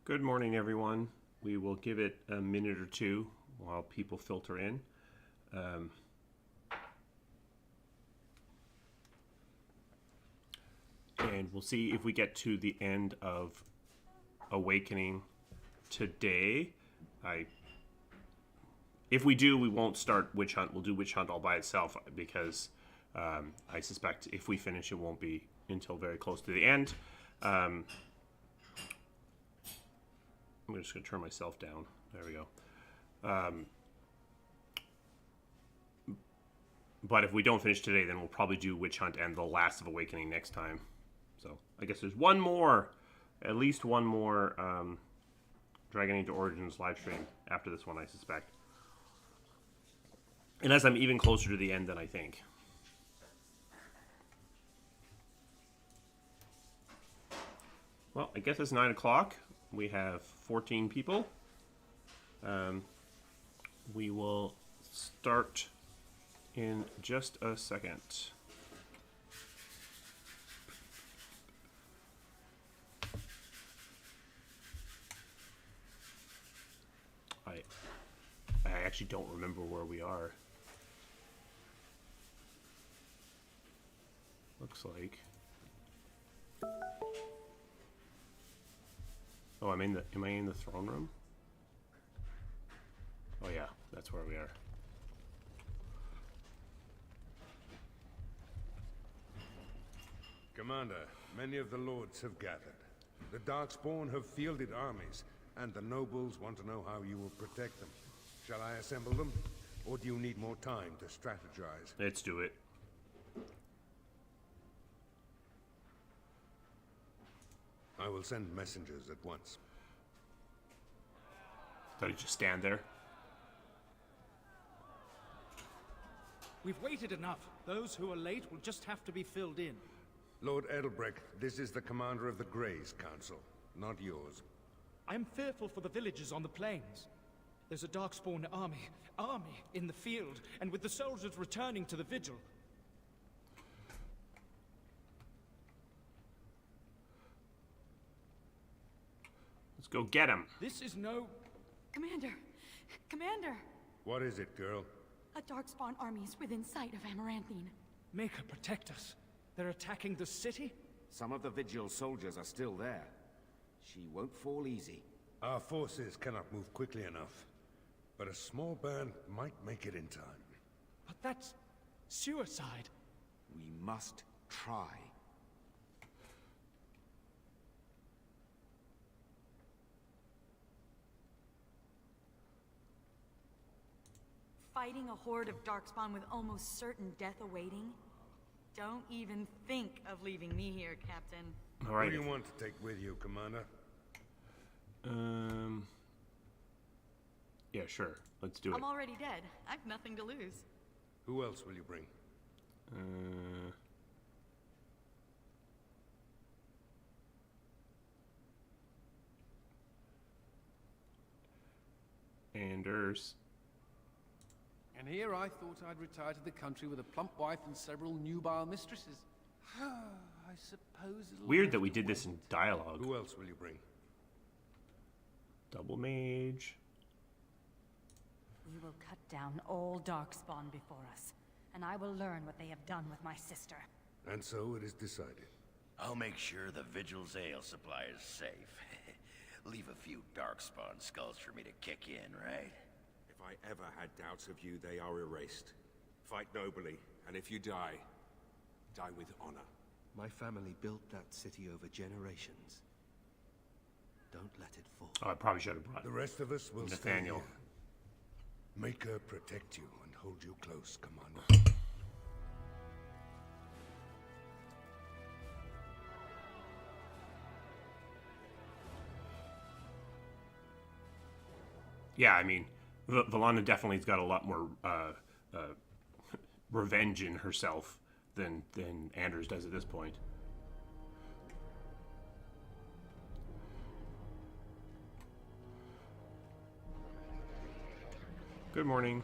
Good morning, everyone. We will give it a minute or two while people filter in. And we'll see if we get to the end of Awakening today. If we do, we won't start Witch Hunt. We'll do Witch Hunt all by itself because I suspect if we finish, it won't be until very close to the end. I'm just going to turn myself down. There we go. But if we don't finish today, then we'll probably do Witch Hunt and The Last of Awakening next time. So I guess there's at least one more Dragon Age Origins live stream after this one, I suspect. Unless I'm even closer to the end than I think. Well, I guess it's 9 o'clock. We have 14 people. We will start in just a second. I actually don't remember where we are. Looks like. Oh, am I in the throne room? Oh yeah, that's where we are. Commander, many of the lords have gathered. The Darkspawn have fielded armies, and the nobles want to know how you will protect them. Shall I assemble them, or do you need more time to strategize? Let's do it. I will send messengers at once. Thought he'd just stand there. We've waited enough. Those who are late will just have to be filled in. Lord Edelbrecht, this is the commander of the Greys Council, not yours. I am fearful for the villagers on the plains. There's a Darkspawn army in the field, and with the soldiers returning to the vigil. Let's go get him. This is no... Commander! What is it, girl? A Darkspawn army is within sight of Amaranthine. Make her protect us. They're attacking the city? Some of the Vigil soldiers are still there. She won't fall easy. Our forces cannot move quickly enough, but a small band might make it in time. But that's... suicide. We must try. Fighting a horde of Darkspawn with almost certain death awaiting? Don't even think of leaving me here, Captain. All right. What do you want to take with you, Commander? Yeah, sure. Let's do it. I'm already dead. I've nothing to lose. Who else will you bring? Anders. And here I thought I'd retire to the country with a plump wife and several nubile mistresses. I suppose it'll Weird have that we to did this wait. in dialogue. Who else will you bring? Double mage. We will cut down all Darkspawn before us, and I will learn what they have done with my sister. And so it is decided. I'll make sure the Vigil's ale supply is safe. Leave a few Darkspawn skulls for me to kick in, right? If I ever had doubts of you, they are erased. Fight nobly, and if you die, die with honor. My family built that city over generations. Don't let it fall. Oh, I probably should have brought The rest of us will Nathaniel. stay here. Make her protect you and hold you close, Commander. Yeah, I mean, Valana definitely's got a lot more revenge in herself than Anders does at this point. Good morning.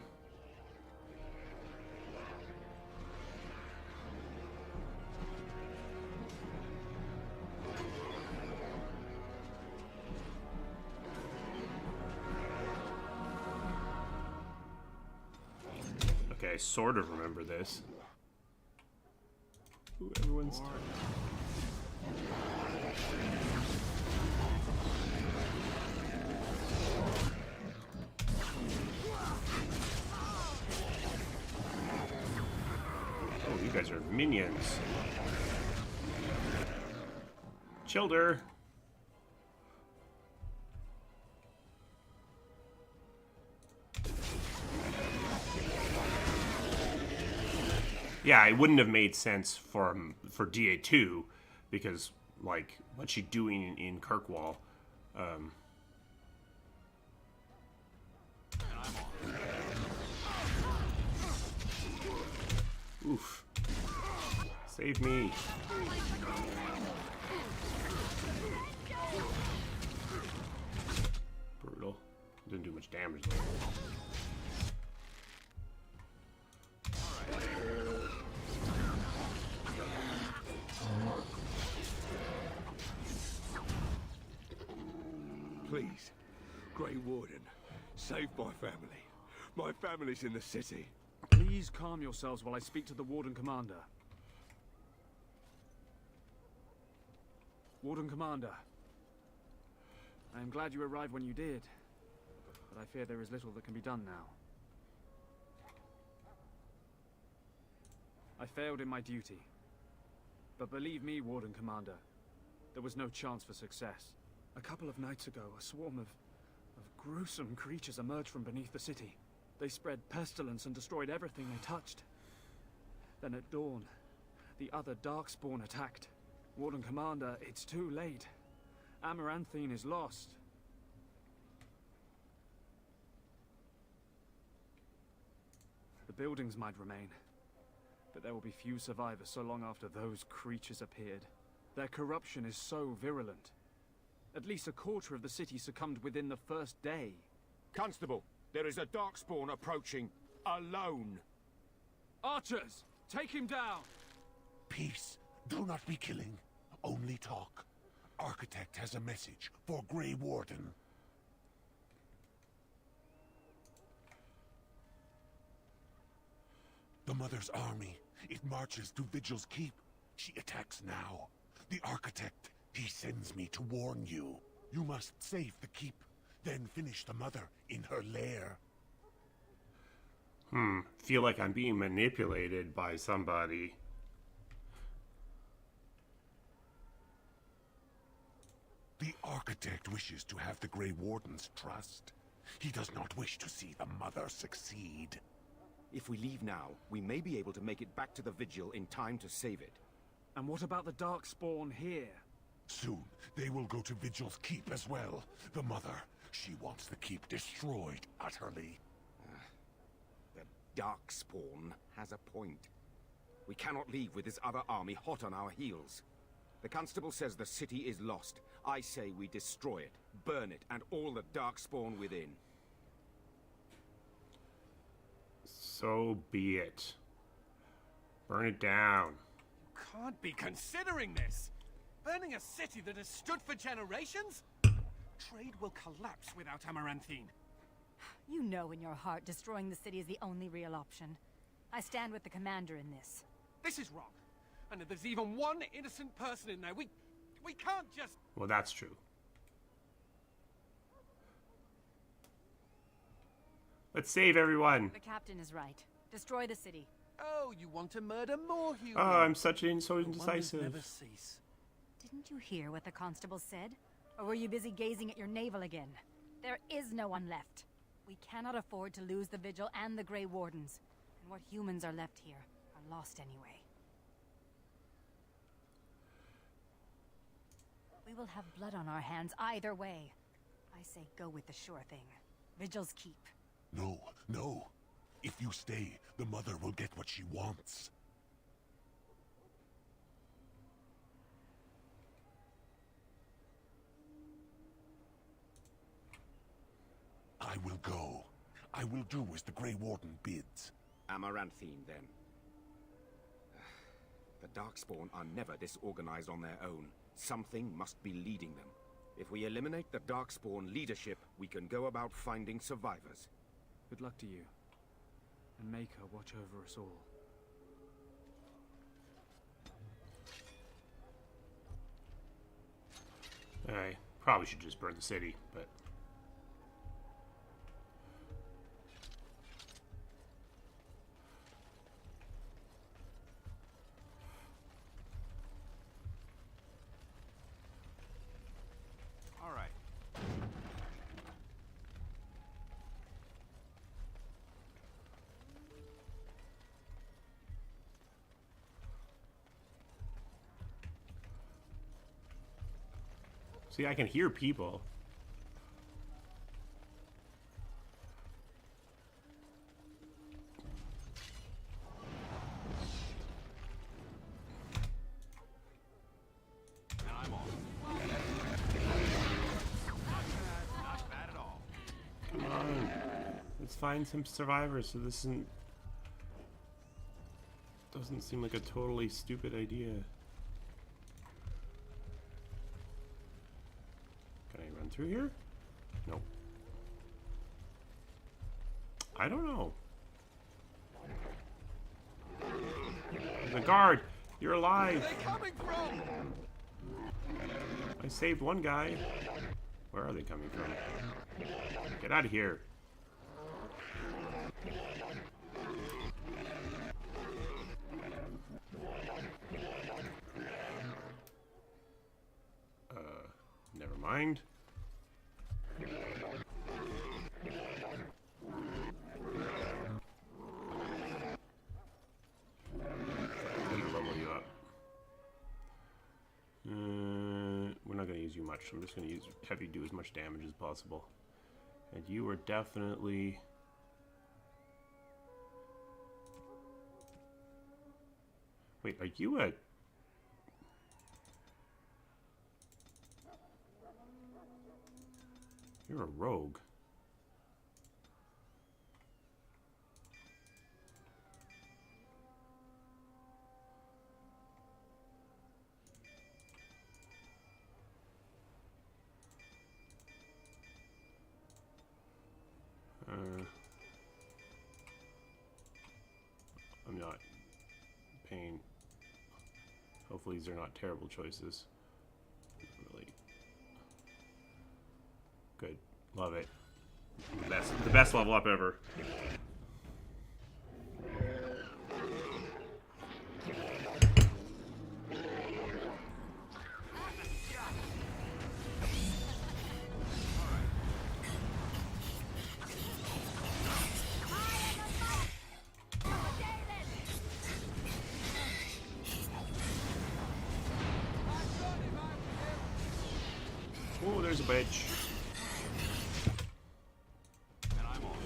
Okay, I sort of remember this. Ooh, everyone's tired. Oh, you guys are minions. Childer. Yeah, it wouldn't have made sense for DA2 because like what's she doing in Kirkwall? Oof! Save me! Brutal. Didn't do much damage though. Please, Grey Warden, save my family. My family's in the city. Please calm yourselves while I speak to the Warden Commander. Warden Commander. I am glad you arrived when you did, but I fear there is little that can be done now. I failed in my duty. But believe me, Warden Commander, there was no chance for success. A couple of nights ago, a swarm of gruesome creatures emerged from beneath the city. They spread pestilence and destroyed everything they touched. Then at dawn, the other Darkspawn attacked. Warden Commander, it's too late. Amaranthine is lost. The buildings might remain, but there will be few survivors so long after those creatures appeared. Their corruption is so virulent. At least a quarter of the city succumbed within the first day. Constable, there is a Darkspawn approaching, alone. Archers, take him down! Peace. Do not be killing. Only talk. Architect has a message for Grey Warden. The Mother's army. It marches to Vigil's Keep. She attacks now. The Architect, he sends me to warn you. You must save the Keep, then finish the Mother in her lair. Feel like I'm being manipulated by somebody. The Architect wishes to have the Grey Warden's trust. He does not wish to see the Mother succeed. If we leave now, we may be able to make it back to the Vigil in time to save it. And what about the Darkspawn here? Soon, they will go to Vigil's Keep as well. The Mother, she wants the Keep destroyed utterly. The Darkspawn has a point. We cannot leave with this other army hot on our heels. The Constable says the city is lost. I say we destroy it, burn it, and all the Darkspawn within. So be it. Burn it down. Can't be considering this! Burning a city that has stood for generations? Trade will collapse without Amaranthine. You know in your heart destroying the city is the only real option. I stand with the commander in this. This is wrong. And if there's even one innocent person in there, we can't just... Well, that's true. Let's save everyone. The captain is right. Destroy the city. Oh, you want to murder more humans? Oh, I'm so The wonders indecisive. never cease. Didn't you hear what the constable said? Or were you busy gazing at your navel again? There is no one left. We cannot afford to lose the Vigil and the Grey Wardens. And what humans are left here are lost anyway. We will have blood on our hands either way. I say go with the sure thing. Vigil's Keep. No, no. If you stay, the Mother will get what she wants. I will go. I will do as the Grey Warden bids. Amaranthine, then. The Darkspawn are never disorganized on their own. Something must be leading them. If we eliminate the Darkspawn leadership, we can go about finding survivors. Good luck to you. and make her watch over us all. I probably should just burn the city, but... All right. See, I can hear people. And I'm off. Not bad at all. Come on. Let's find some survivors so this isn't... doesn't seem like a totally stupid idea. Can I run through here? Nope. I don't know. The guard! You're alive! Where are they coming from? I saved one guy. Where are they coming from? Get out of here. Never mind. I'm gonna level you up. We're not gonna use you much. I'm just gonna have you do as much damage as possible. And you are definitely... Wait, are you a... You're a rogue. I'm not paying. Hopefully these are not terrible choices. Really. Good. Love it. The best level up ever. Oh, there's a bitch. And I'm off.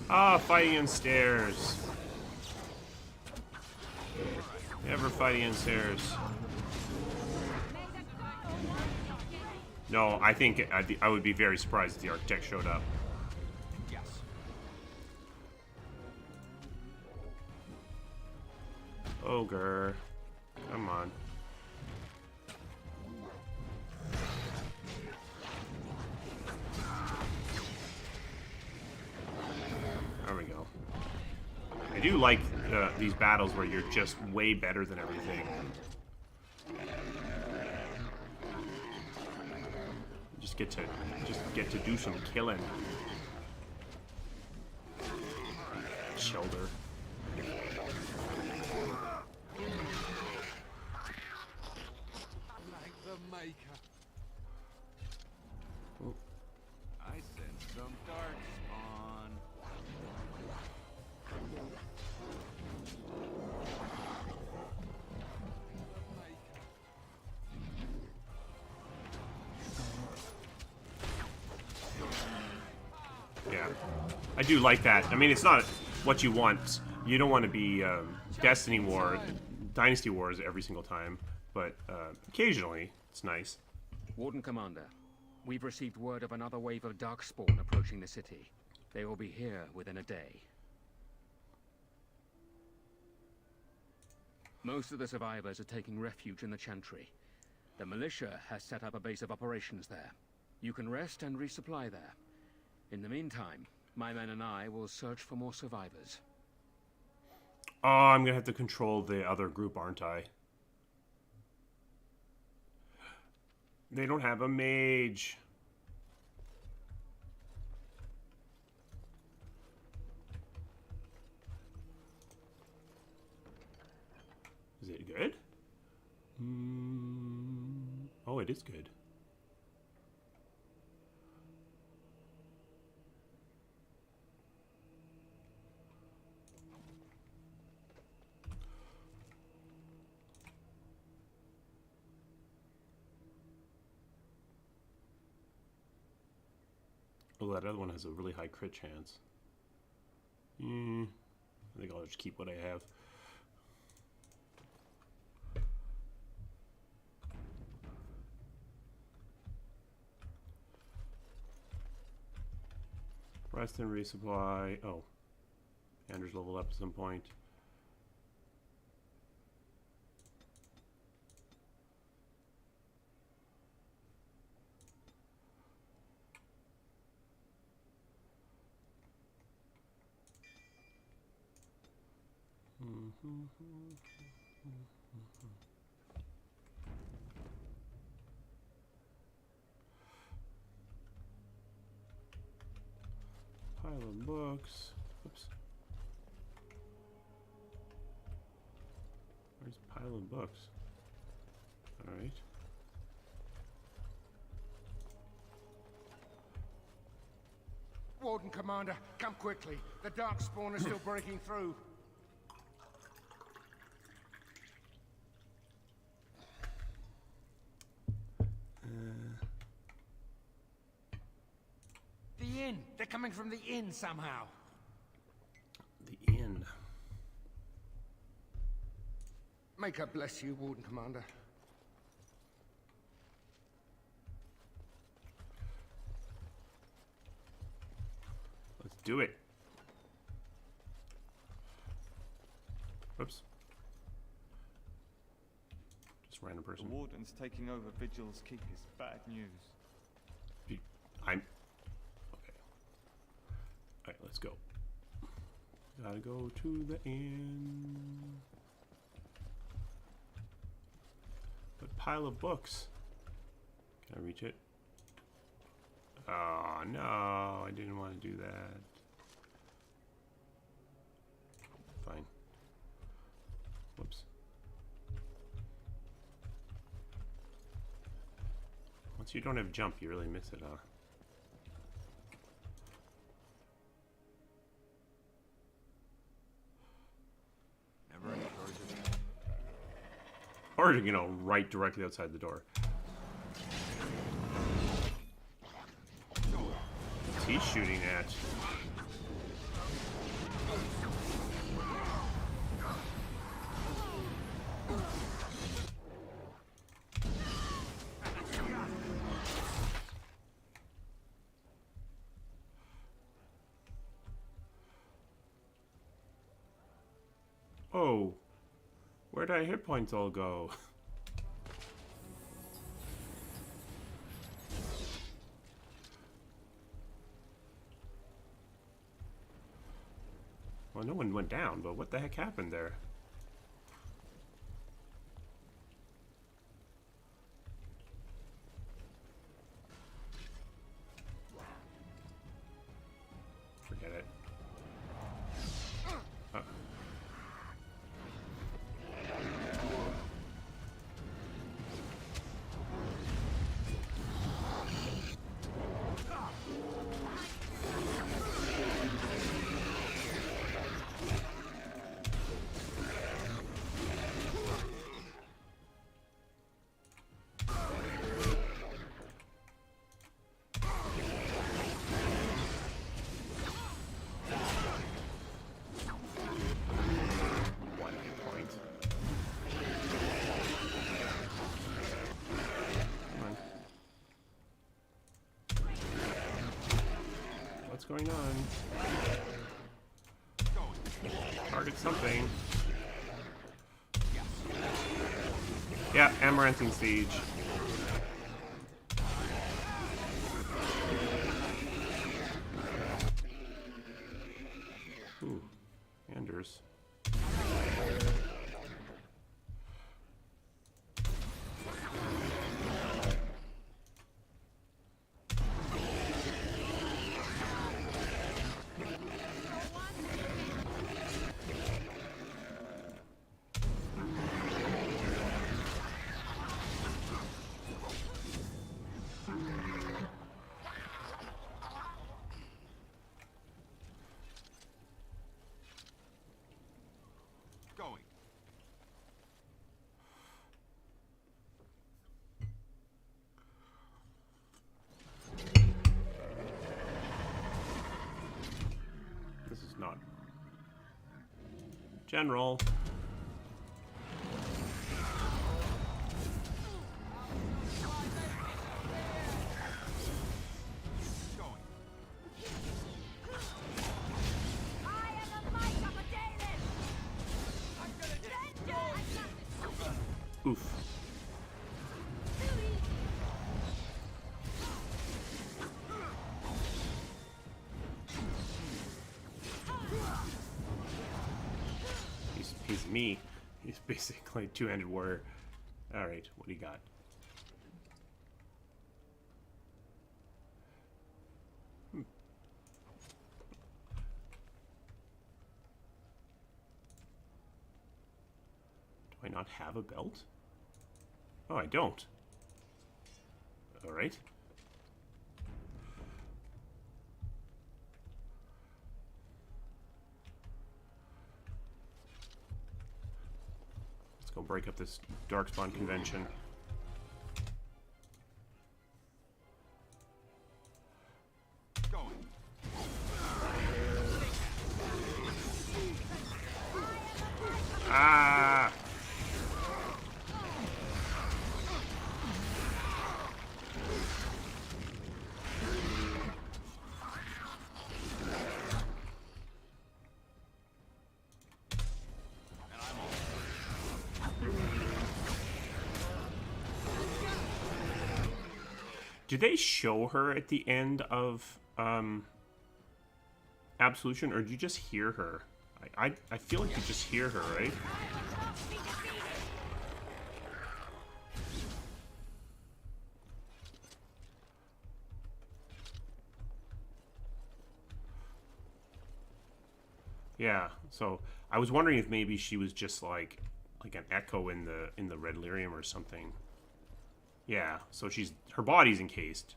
Ah, fighting in stairs. Never fighting in stairs. No, I think I would be very surprised if the architect showed up. Yes. Ogre. Come on. There we go. I do like these battles where you're just way better than everything. Just get to do some killing. Shoulder. Like the Maker. Oh. I sense some dark spawn. Yeah, I do like that. I mean, it's not what you want. You don't want to be Dynasty Wars every single time, but occasionally it's nice. Warden Commander, we've received word of another wave of Darkspawn approaching the city. They will be here within a day. Most of the survivors are taking refuge in the Chantry. The militia has set up a base of operations there. You can rest and resupply there. In the meantime, my men and I will search for more survivors. Oh, I'm gonna have to control the other group, aren't I? They don't have a mage. Is it good? Oh, it is good. Oh, that other one has a really high crit chance. I think I'll just keep what I have. Rest and resupply. Oh. Andrew's leveled up at some point. Pile of books. Oops. Where's pile of books? All right. Warden Commander, come quickly. The Darkspawn is still breaking through. The inn! They're coming from the inn somehow. The inn. May God bless you, Warden Commander. Let's do it. Oops. Just random person. The Warden's taking over Vigil's Keep is bad news. I'm... Okay. Alright, let's go. Gotta go to the inn. But pile of books. Can I reach it? Oh, no. I didn't want to do that. Fine. Whoops. Once you don't have jump, you really miss it, huh? Never any charges. Or, you know, right directly outside the door. What's he shooting at? Oh, where'd our hit points all go? Well, no one went down, but what the heck happened there? Forget it. What's going on? Target something. Yeah, Amaranthine Siege. General. Oof. He's me. He's basically a two-handed warrior. Alright, what do you got? Do I not have a belt? Oh, I don't. Alright. Let's go break up this Darkspawn convention. Ah! Do they show her at the end of Absolution, or do you just hear her? I feel like you just hear her, right? Yeah, so I was wondering if maybe she was just like an echo in the Red Lyrium or something. Yeah, so her body's encased.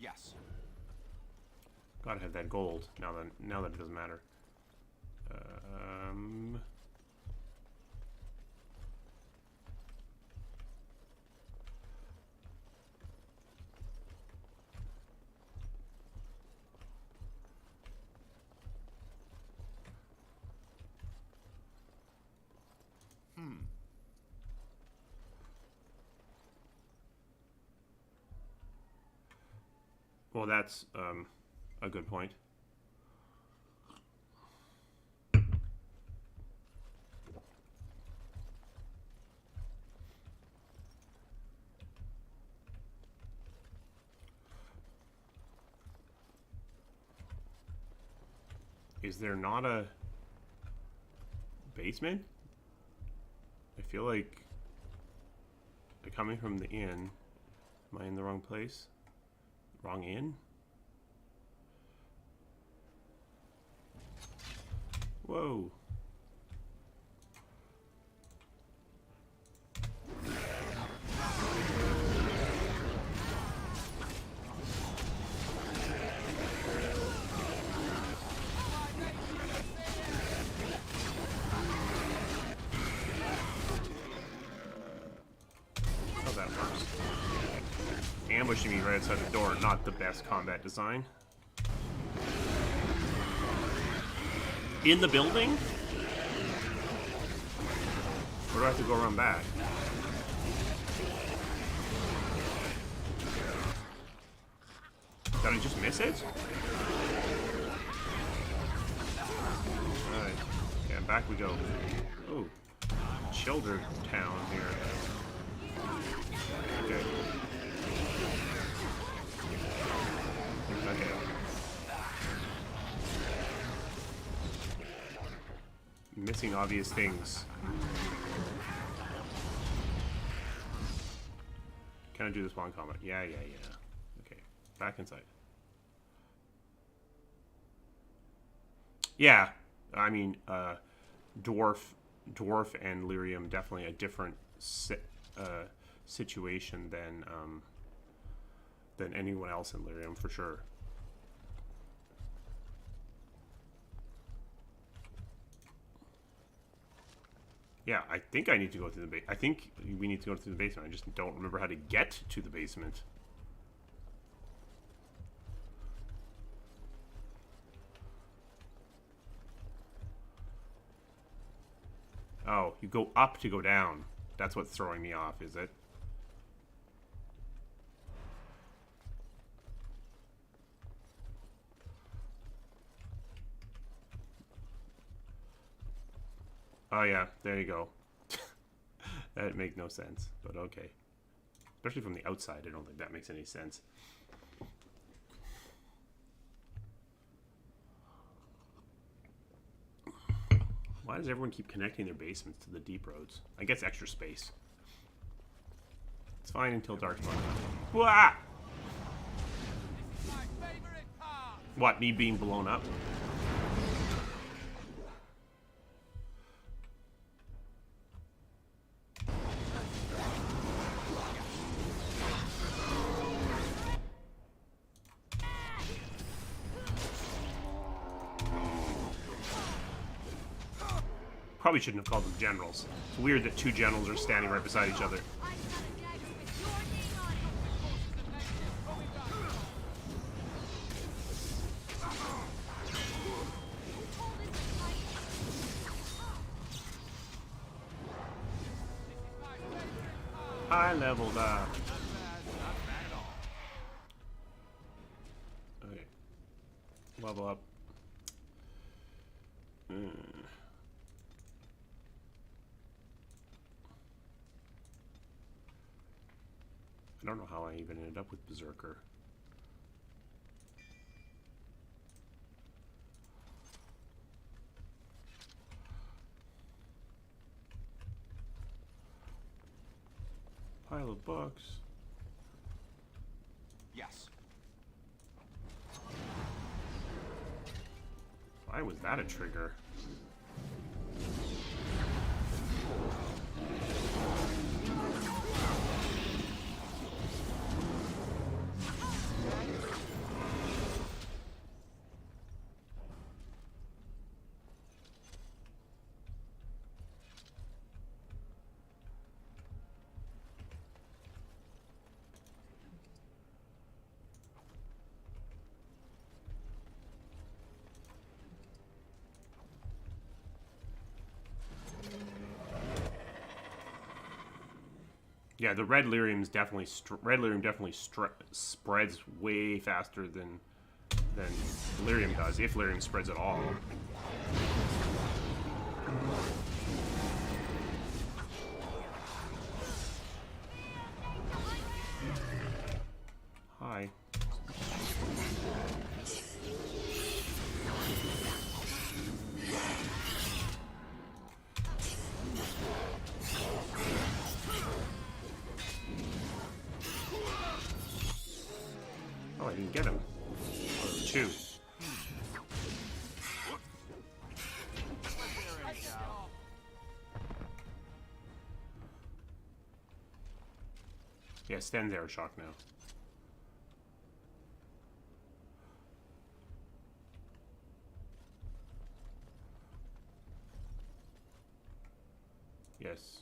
Yes. Gotta have that gold now that it doesn't matter. Well, that's a good point. Is there not a basement? I feel like they're coming from the inn. Am I in the wrong place? Wrong inn? Whoa. Oh, that works. Ambushing me right outside the door, not the best combat design. In the building? Or do I have to go around back? Did I just miss it? Alright. Yeah, back we go. Ooh. Children town here. Okay. Okay. Missing obvious things. Can I do this while in combat? Yeah. Okay, back inside. Yeah, I mean, Dwarf and Lyrium definitely a different situation than anyone else in Lyrium for sure. Yeah, I think I need to go through the basement. I think we need to go through the basement. I just don't remember how to get to the basement. Oh, you go up to go down. That's what's throwing me off, is it? Oh yeah, there you go. That makes no sense, but okay. Especially from the outside, I don't think that makes any sense. Why does everyone keep connecting their basements to the deep roads? I guess extra space. It's fine until Darkspawn. Wah! What, me being blown up? Probably shouldn't have called them generals. It's weird that two generals are standing right beside each other. I leveled up. Okay. Level up. I don't know how I even ended up with Berserker. Pile of books. Yes. Why was that a trigger? Yeah, the red lyrium's definitely spreads way faster than lyrium does, if lyrium spreads at all. Hi. Oh, I didn't get him. Oh, there were two. Yeah, stand there, shock now. Yes.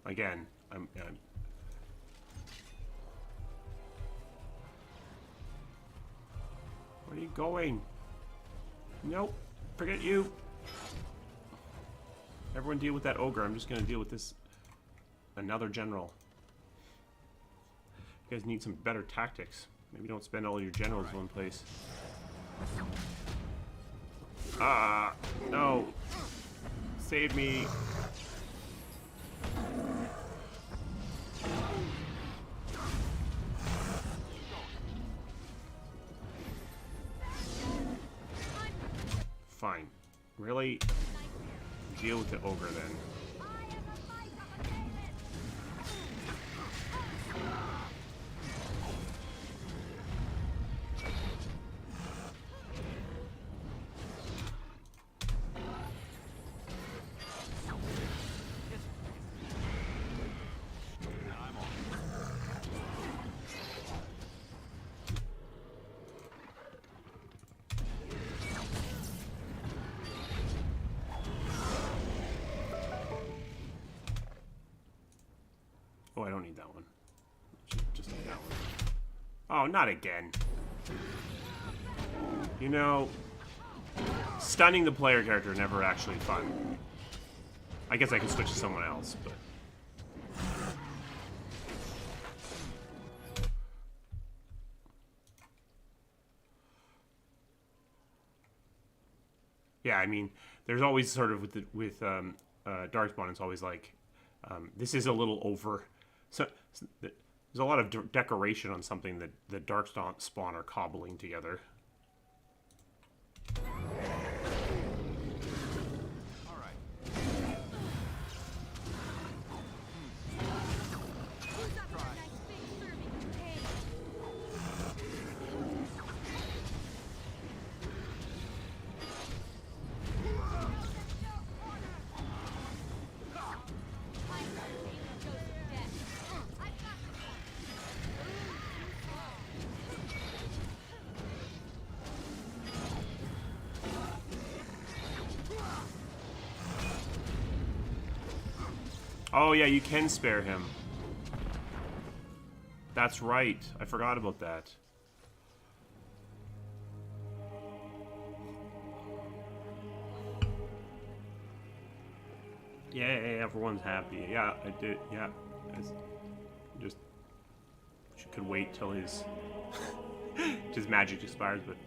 Again, I'm where are you going? Nope. Forget you. Everyone deal with that ogre. I'm just gonna deal with this. Another general. You guys need some better tactics. Maybe don't spend all your generals in one place. Ah, no. Save me. Fine. Really? I deal with the ogre then? Oh, I don't need that one. Just need that one. Oh, not again. You know, stunning the player character never actually fun. I guess I could switch to someone else, but... Yeah, I mean, there's always sort of with Darkspawn, it's always like, this is a little over. So there's a lot of decoration on something that the Darkspawn are cobbling together. Oh yeah, you can spare him. That's right. I forgot about that. Yeah, everyone's happy. Yeah, I did. Yeah, just could wait till his his magic expires, but.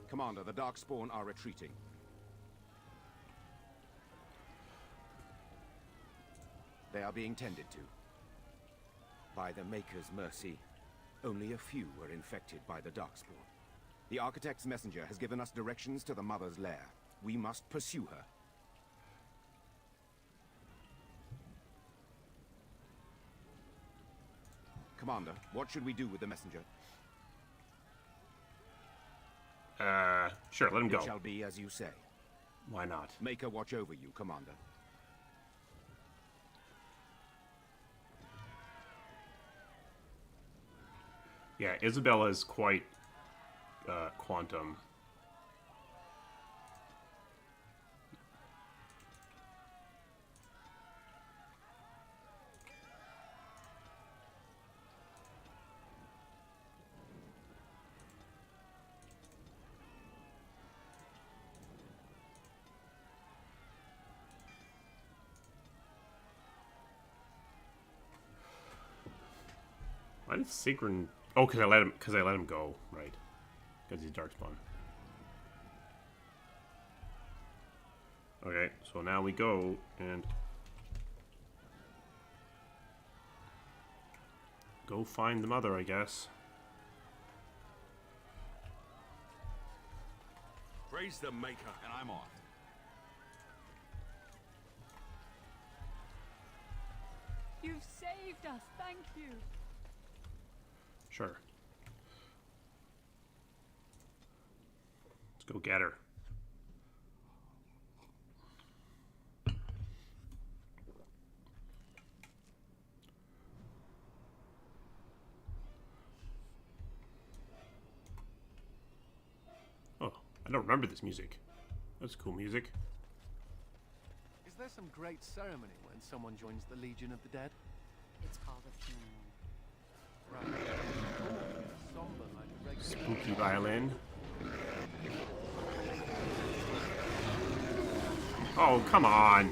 Commander, the Darkspawn are retreating. They are being tended to. By the Maker's mercy, only a few were infected by the Darkspawn. The Architect's messenger has given us directions to the Mother's lair. We must pursue her. Commander, what should we do with the messenger? Sure, let him go. It shall be as you say. Why not? Maker watch over you, Commander. Yeah, Isabella is quite quantum. Why did Sigrun? Oh, because I let him go, right? Because he's Darkspawn. Okay, so now we go and go find the Mother, I guess. Praise the Maker, and I'm off. You've saved us, thank you. Sure. Let's go get her. Oh, I don't remember this music. That's cool music. Is there some great ceremony when someone joins the Legion of the Dead? It's called a funeral. Right. Somber like a regular. Spooky violin. Oh, come on.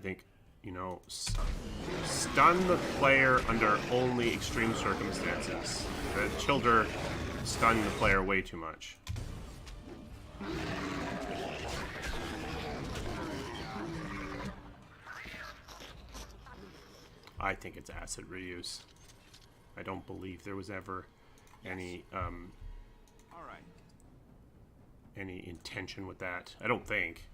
think, you know, stun the player under only extreme circumstances. The Childer stun the player way too much. I think it's acid reuse. I don't believe there was ever any any intention with that. I don't think.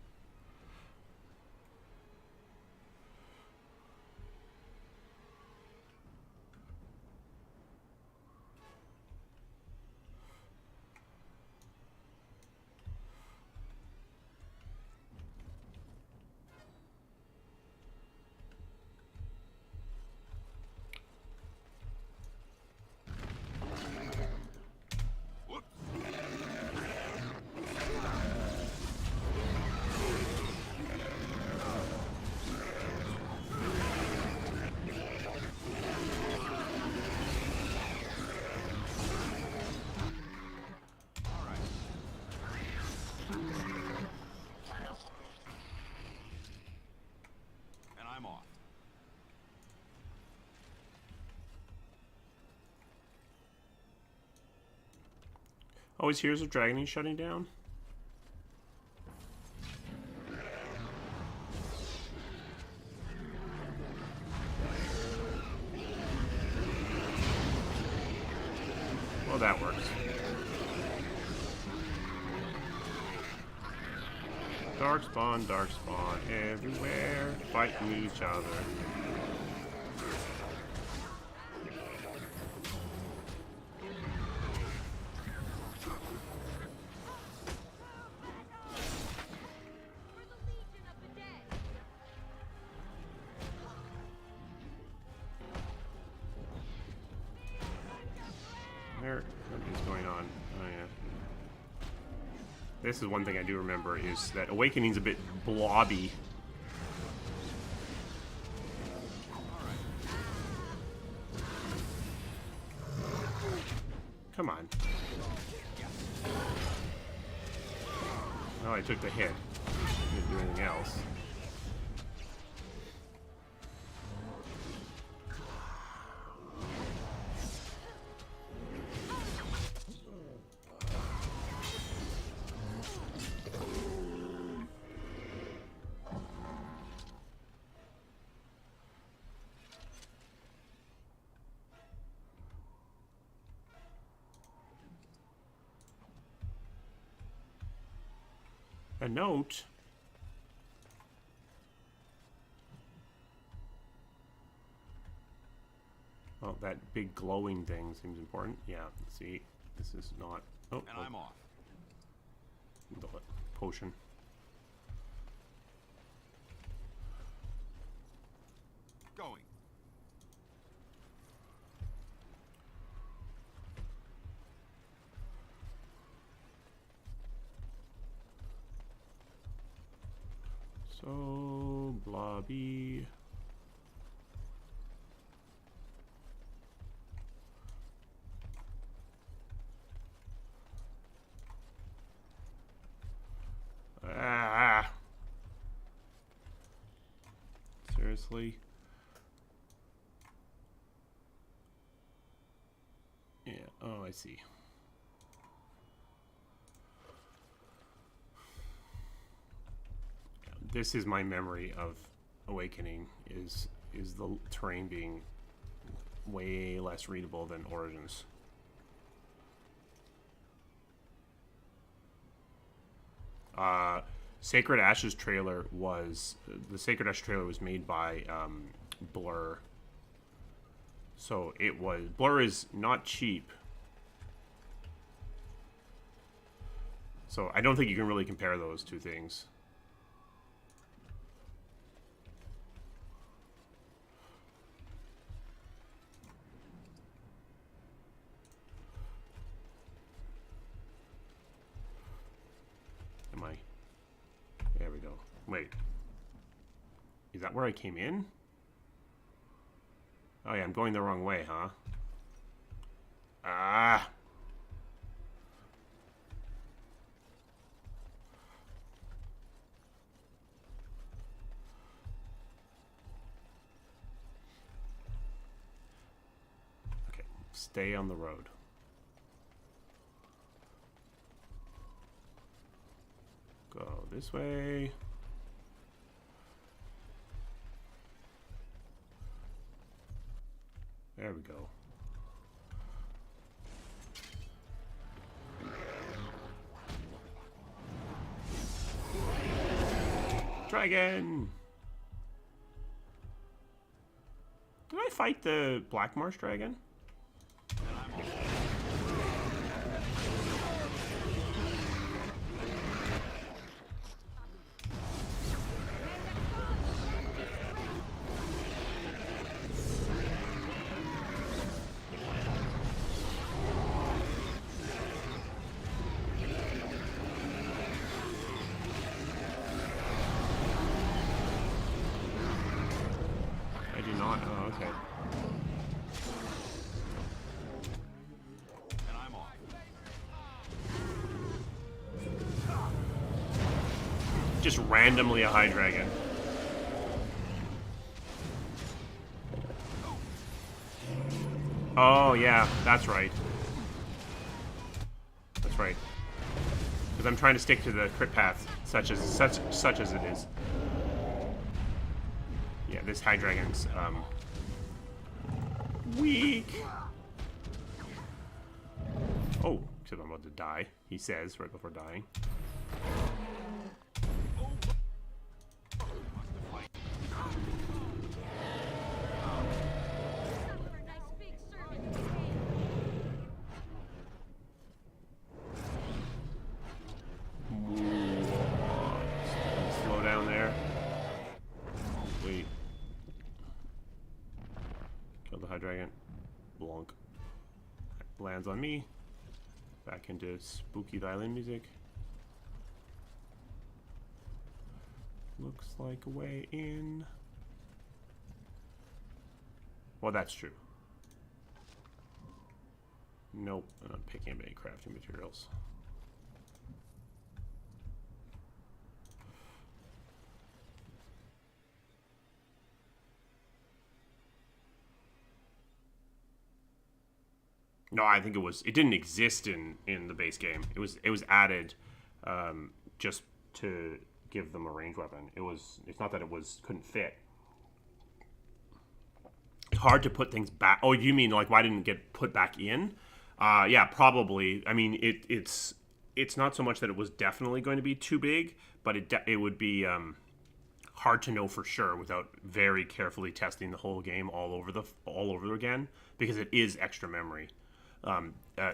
Oh, his Heroes of Dragon shutting down? Well, that works. Darkspawn everywhere, fighting each other. What is going on? Oh yeah. This is one thing I do remember is that Awakening's a bit blobby. Come on. Oh, I took the hit. Didn't do anything else. A note. Oh, that big glowing thing seems important. Yeah, see, this is not. Oh, and I'm off. The potion. Going. So blobby. Ah. Seriously? Yeah, oh, I see. This is my memory of Awakening, is the terrain being way less readable than Origins. Sacred Ashes trailer was the Sacred Ash trailer was made by Blur. So it was Blur is not cheap. So I don't think you can really compare those two things. Am I? There we go. Wait. Is that where I came in? Oh yeah, I'm going the wrong way, huh? Ah! stay on the road. Go this way. There we go. Dragon! Did I fight the Black Marsh dragon? Just randomly a high dragon. Oh yeah, that's right. That's right. Because I'm trying to stick to the crit path, such as it is. Yeah, this high dragon's weak. Oh, except I'm about to die. He says right before dying. Slow down there. Wait. Kill the high dragon. Blonk. Lands on me. Back into spooky violin music. Looks like a way in. Well, that's true. Nope, I'm not picking up any crafting materials. No, I think it didn't exist in the base game. It was added just to give them a ranged weapon. It's not that couldn't fit. It's hard to put things back. Oh, you mean like why didn't it get put back in? Yeah, probably. I mean, it's not so much that it was definitely going to be too big, but it would be hard to know for sure without very carefully testing the whole game all over again, because it is extra memory.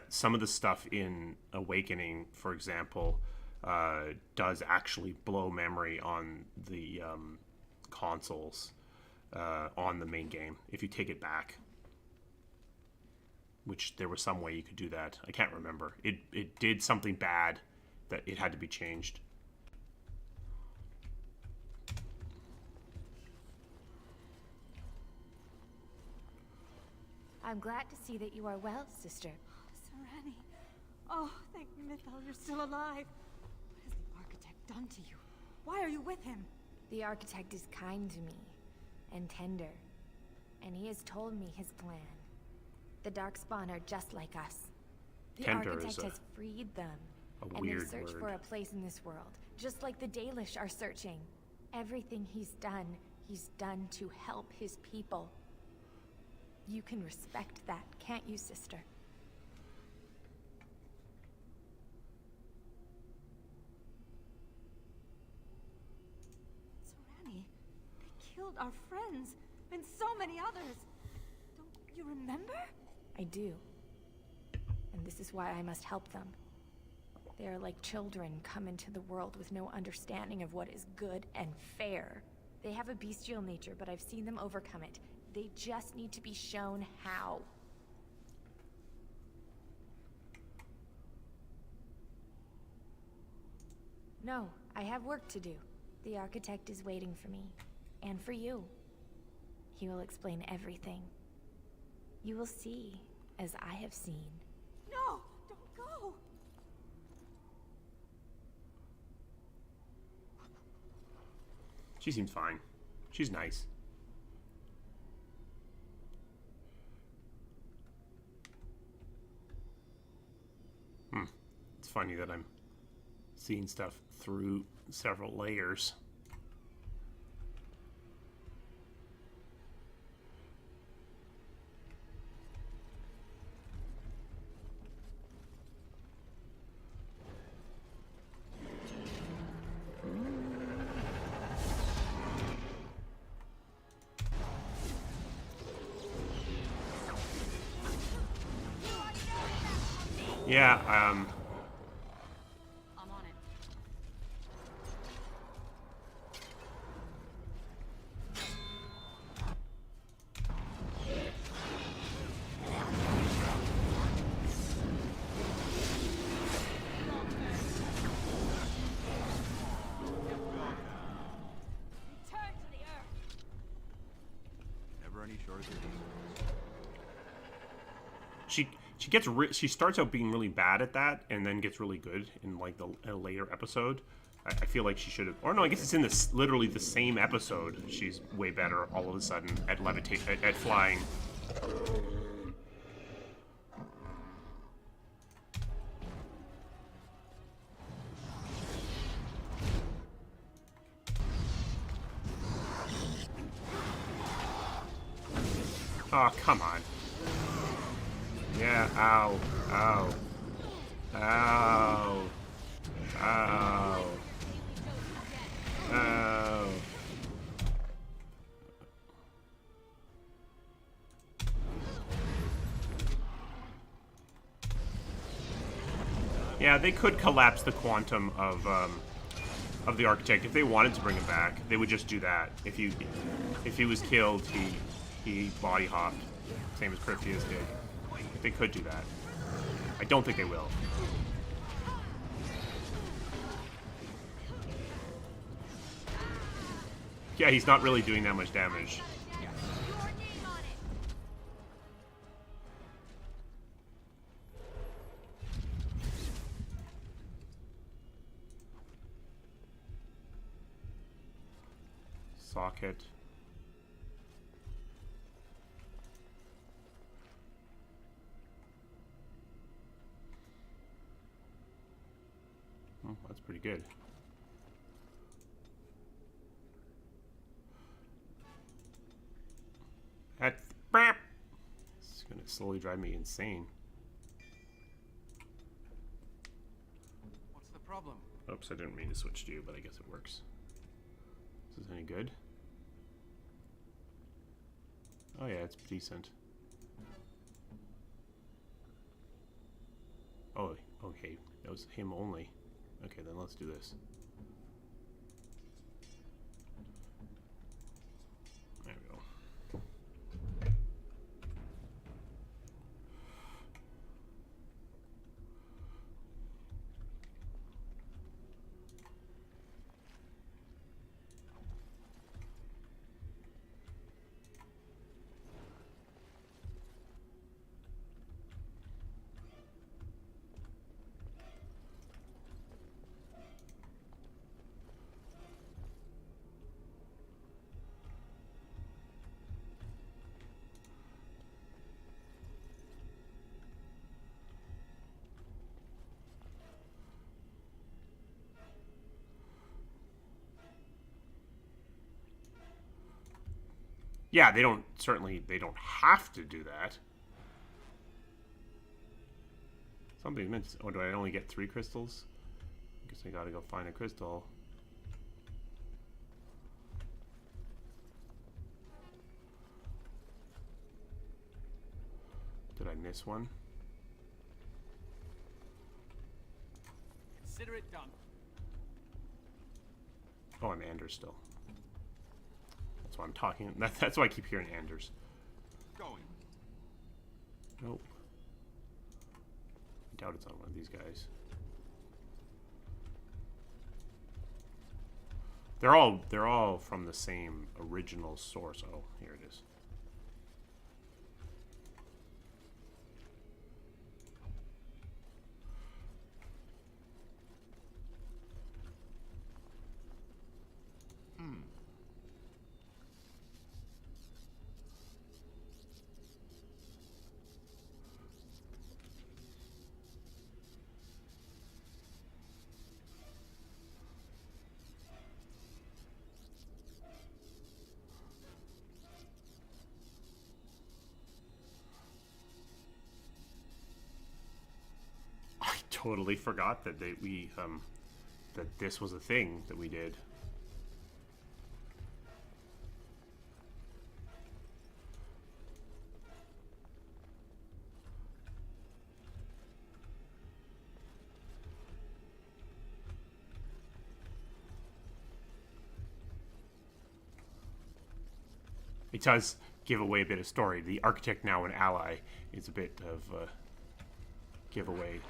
Some of the stuff in Awakening, for example, does actually blow memory on the consoles on the main game if you take it back. Which there was some way you could do that. I can't remember. It did something bad that it had to be changed. I'm glad to see that you are well, sister. Serani. Oh, thank Mythal, you're still alive. What has the Architect done to you? Why are you with him? The Architect is kind to me, and tender, and he has told me his plan. The Darkspawn are just like us. The Tender Architect has freed them, and they search for a place in this world, just like the Dalish are searching. Everything he's done to help his people. You can respect that, can't you, sister? Serani, they killed our friends, and so many others. Don't you remember? I do. And this is why I must help them. They are like children come into the world with no understanding of what is good and fair. They have a bestial nature, but I've seen them overcome it. They just need to be shown how. No, I have work to do. The Architect is waiting for me. And for you. He will explain everything. You will see, as I have seen. No! Don't go! She seems fine. She's nice. funny that I'm seeing stuff through several layers. Yeah, I'm on it. Return to the earth. Never any shortage of these. She starts out being really bad at that and then gets really good in like a later episode. I feel like she should have, or no, I guess it's in this literally the same episode. She's way better all of a sudden at at flying. Oh, come on. Yeah, ow, ow, ow, ow, ow. Yeah, they could collapse the quantum of the architect if they wanted to bring him back. They would just do that. If he was killed, he body hopped, same as Cryptius did. They could do that. I don't think they will. Yeah, he's not really doing that much damage. Socket. Oh, that's pretty good. That's it's gonna slowly drive me insane. What's the problem? Oops, I didn't mean to switch to you, but I guess it works. Is this any good? Oh yeah, it's decent. Oh, okay. That was him only. Okay, then let's do this. There we go. Yeah, they don't have to do that. Something meant. Oh, do I only get 3 crystals? I guess I gotta go find a crystal. Did I miss one? Consider it done. Oh, I'm Anders still. That's why I'm talking. That's why I keep hearing Anders. Going. Nope. I doubt it's on one of these guys. They're all from the same original source. Oh, here it is. totally forgot that that this was a thing that we did. It does give away a bit of story. The architect, now an ally, is a bit of a giveaway.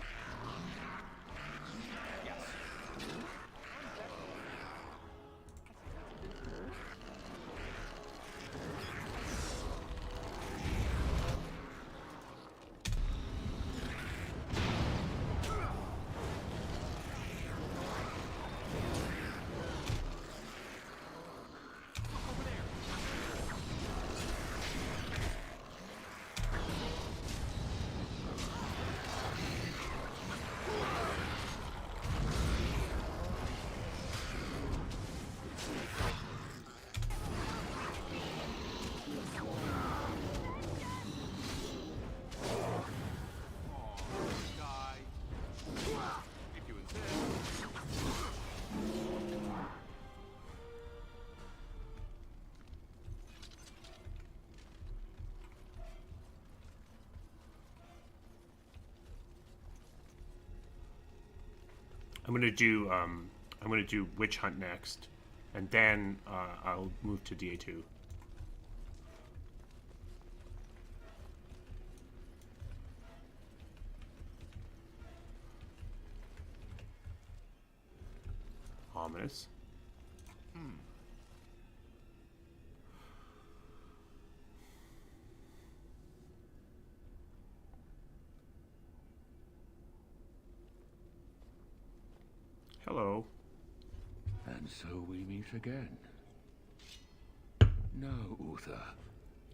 I'm gonna do Witch Hunt next, and then I'll move to DA2. Ominous. Hello. And so we meet again. No, Uther.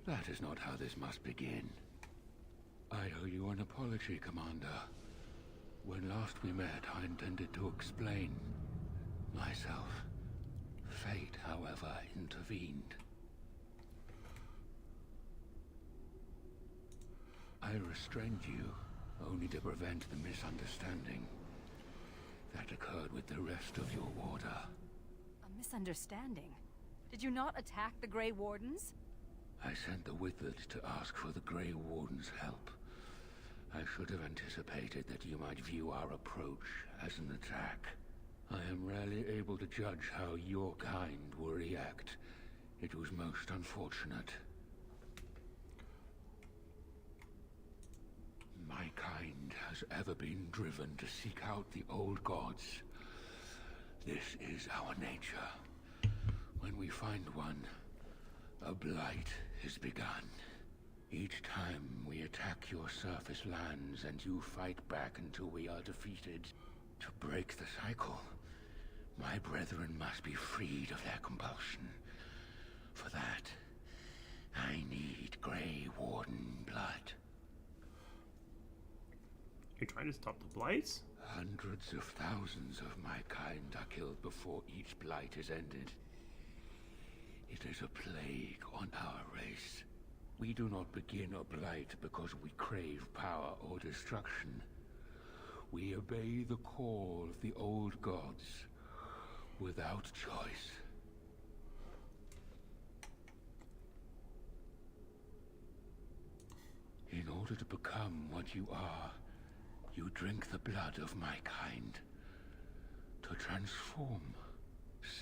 That is not how this must begin. I owe you an apology, Commander. When last we met, I intended to explain myself. Fate, however, intervened. I restrained you, only to prevent the misunderstanding that occurred with the rest of your order. A misunderstanding? Did you not attack the Grey Wardens? I sent the Wizard to ask for the Grey Warden's help. I should have anticipated that you might view our approach as an attack. I am rarely able to judge how your kind will react. It was most unfortunate. My kind has ever been driven to seek out the old gods. This is our nature. When we find one, a blight is begun. Each time we attack your surface lands and you fight back until we are defeated. To break the cycle, my brethren must be freed of their compulsion. For that, I need Grey Warden blood. You're trying to stop the blights? Hundreds of thousands of my kind are killed before each blight is ended. It is a plague on our race. We do not begin a blight because we crave power or destruction. We obey the call of the old gods without choice. In order to become what you are, you drink the blood of my kind. To transform.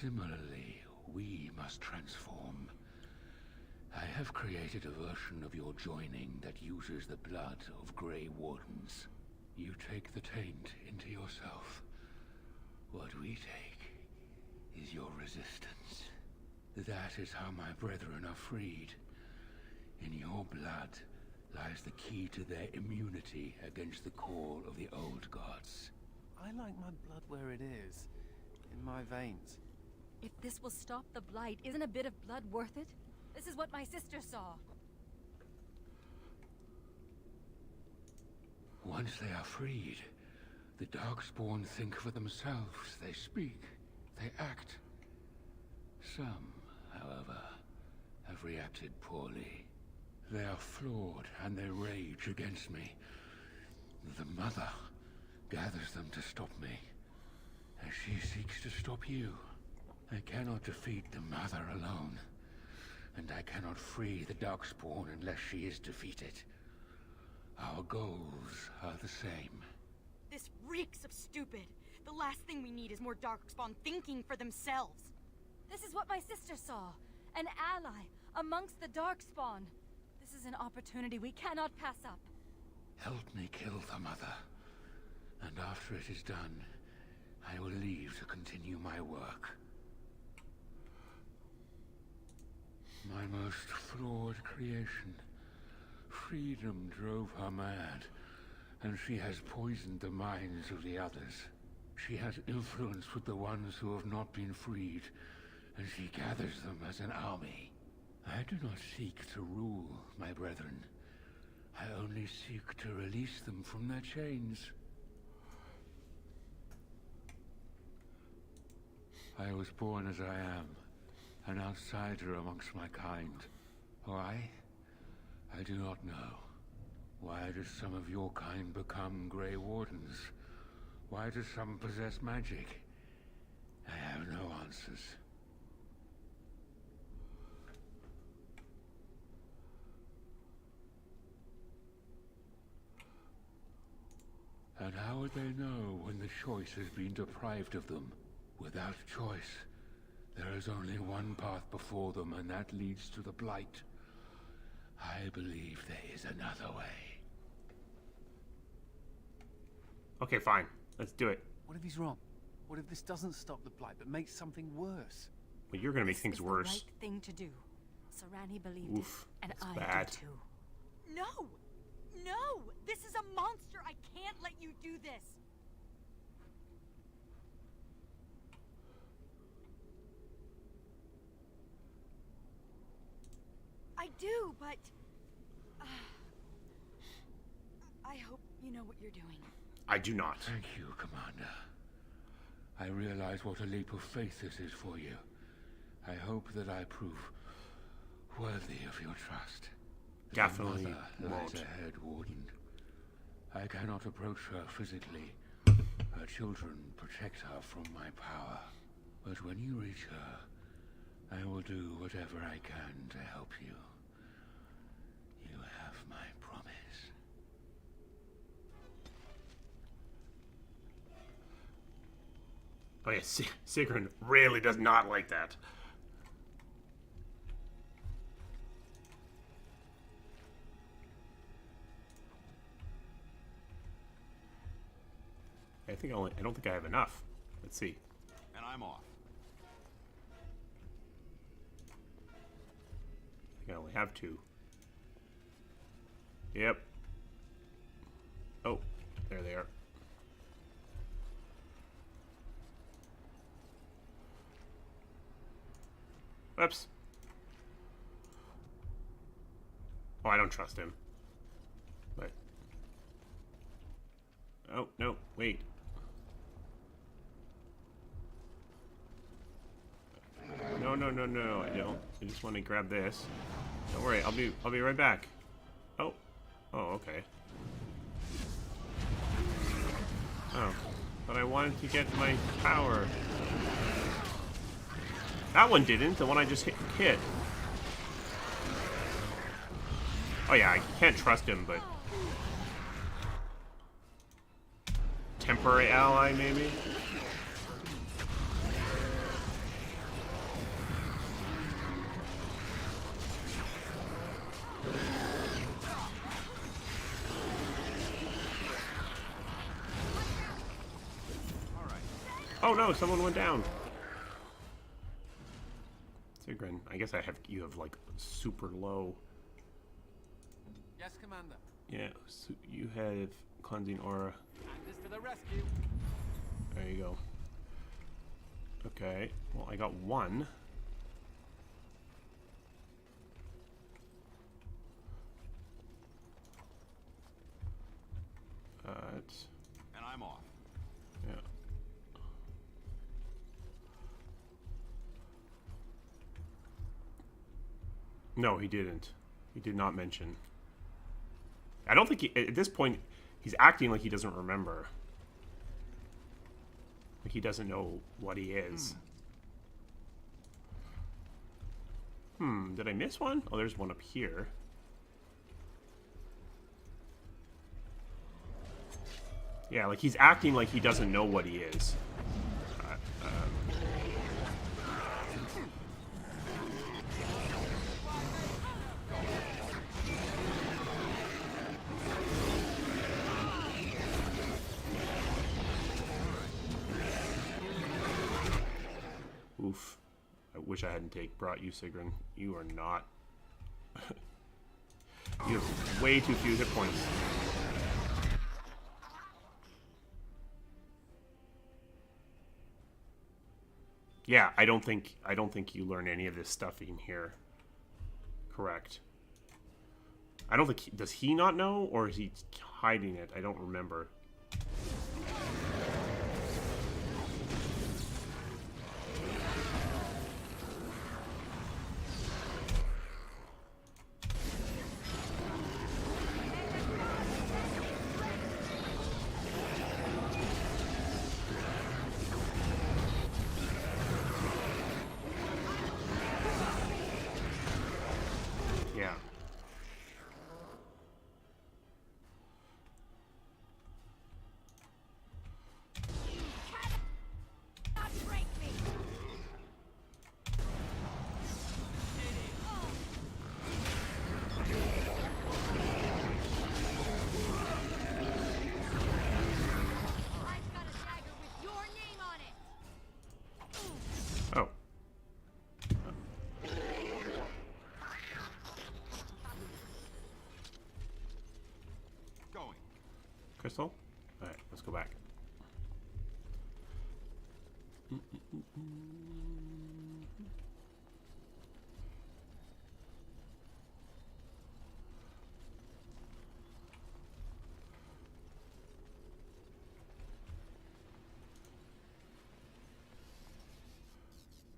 Similarly, we must transform. I have created a version of your joining that uses the blood of Grey Wardens. You take the taint into yourself. What we take is your resistance. That is how my brethren are freed. In your blood lies the key to their immunity against the call of the old gods. I like my blood where it is, in my veins. If this will stop the blight, isn't a bit of blood worth it? This is what my sister saw. Once they are freed, the Darkspawn think for themselves. They speak, they act. Some, however, have reacted poorly. They are flawed and they rage against me. The Mother gathers them to stop me, as she seeks to stop you. I cannot defeat the Mother alone, and I cannot free the Darkspawn unless she is defeated. Our goals are the same. This reeks of stupid. The last thing we need is more Darkspawn thinking for themselves. This is what my sister saw. An ally amongst the Darkspawn. This is an opportunity we cannot pass up. Help me kill the Mother, and after it is done, I will leave to continue my work. My most flawed creation. Freedom drove her mad, and she has poisoned the minds of the others. She has influence with the ones who have not been freed, and she gathers them as an army. I do not seek to rule, my brethren. I only seek to release them from their chains. I was born as I am, an outsider amongst my kind. Why? I do not know. Why do some of your kind become Grey Wardens? Why do some possess magic? I have no answers. And how would they know when the choice has been deprived of them? Without choice, there is only one path before them, and that leads to the Blight. I believe there is another way. Okay, fine. Let's do it. What if he's wrong? What if this doesn't stop the Blight, but makes something worse? Well, you're gonna make things worse. This is the right thing to do. Sarani believed Oof, it, and that's I bad. do too. No! No! This is a monster! I can't let you do this! I do, but... I hope you know what you're doing. I do not. Thank you, Commander. I realize what a leap of faith this is for you. I hope that I prove worthy of your trust. Definitely The mother won't. lies ahead, Warden. I cannot approach her physically. Her children protect her from my power. But when you reach her, I will do whatever I can to help you. You have my promise. Oh yeah, Sigrun really does not like that. I don't think I have enough. Let's see. And I'm off. I think I only have 2. Yep. Oh, there they are. Whoops. Oh, I don't trust him. But... Oh, no, wait. No, I don't. I just want to grab this. Don't worry, I'll be right back. Oh, okay. Oh, but I wanted to get my power. That one didn't, the one I just hit. Oh yeah, I can't trust him, but... Temporary ally, maybe? Oh no, someone went down. Sigrun, I guess you have like super low. Yes, Commander. Yeah, so you have cleansing aura. Anders to the rescue. There you go. Okay, well I got 1. And I'm off. Yeah. No, he didn't. He did not mention. I don't think at this point, he's acting like he doesn't remember. Like he doesn't know what he is. Did I miss one? Oh, there's one up here. Yeah, like he's acting like he doesn't know what he is. Oof. I wish I hadn't brought you, Sigrun. You are not... you have way too few hit points. Yeah, I don't think you learn any of this stuff in here. Correct. I don't think does he not know, or is he hiding it? I don't remember. Crystal? Alright, let's go back.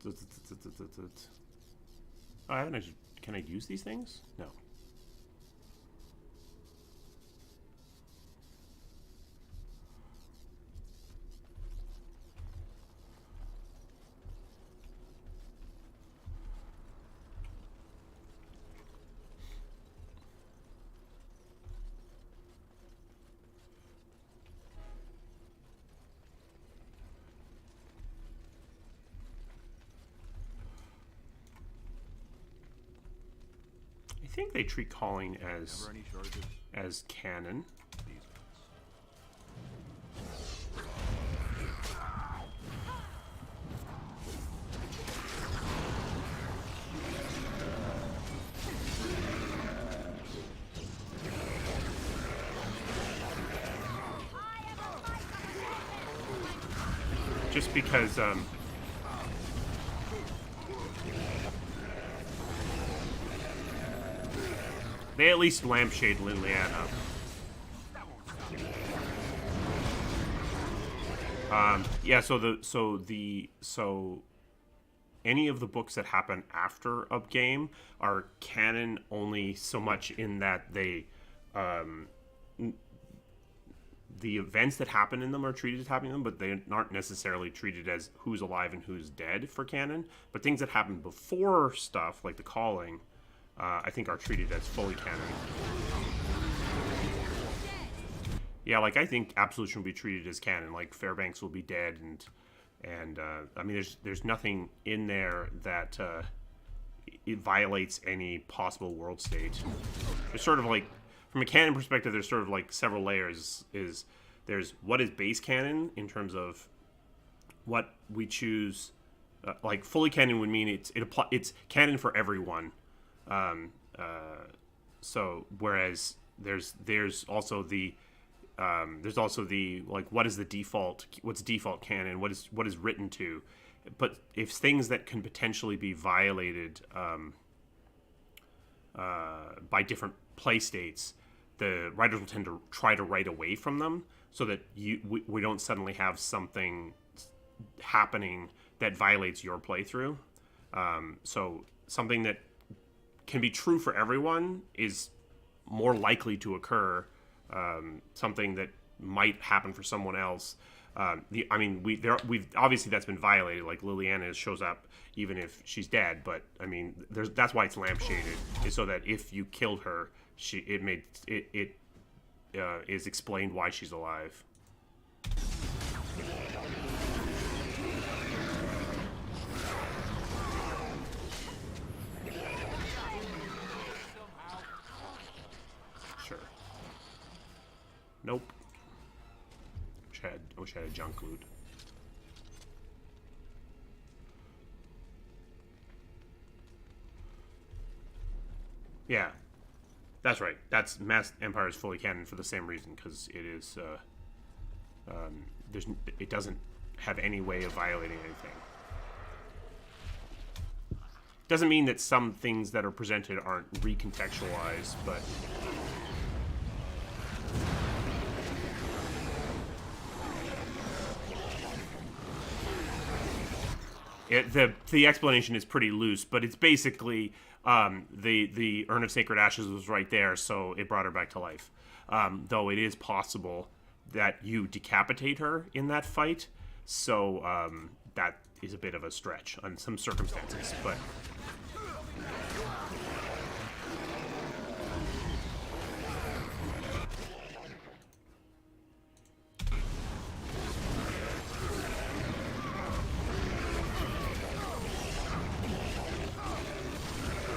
Oh, I haven't actually... Can I use these things? No. I think they treat calling as canon. Just because they at least lampshade Liliana. Yeah, so any of the books that happen after a game are canon only so much in that they the events that happen in them are treated as happening in them, but they aren't necessarily treated as who's alive and who's dead for canon. But things that happen before stuff, like the calling, I think are treated as fully canon. Yeah, like I think Absolution will be treated as canon. Like Fairbanks will be dead, and I mean, there's nothing in there that it violates any possible world state. There's sort of like, from a canon perspective, there's sort of like several layers. There's what is base canon in terms of what we choose. Like fully canon would mean it's canon for everyone. So whereas there's also the like what is the default, what's default canon, what is written to, but if things that can potentially be violated by different play states, the writers will tend to try to write away from them so that we don't suddenly have something happening that violates your playthrough. So something that can be true for everyone is more likely to occur. Something that might happen for someone else we've obviously that's been violated. Like Liliana shows up even if she's dead, but I mean, that's why it's lampshaded, is so that if you killed her, it is explained why she's alive. Sure. Nope. I wish I had a junk loot. Yeah, that's right. That's Mass Empire is fully canon for the same reason, because it is. It doesn't have any way of violating anything. Doesn't mean that some things that are presented aren't recontextualized, but. The explanation is pretty loose, but it's basically the Urn of Sacred Ashes was right there, so it brought her back to life. Though it is possible that you decapitate her in that fight, so that is a bit of a stretch on some circumstances, but.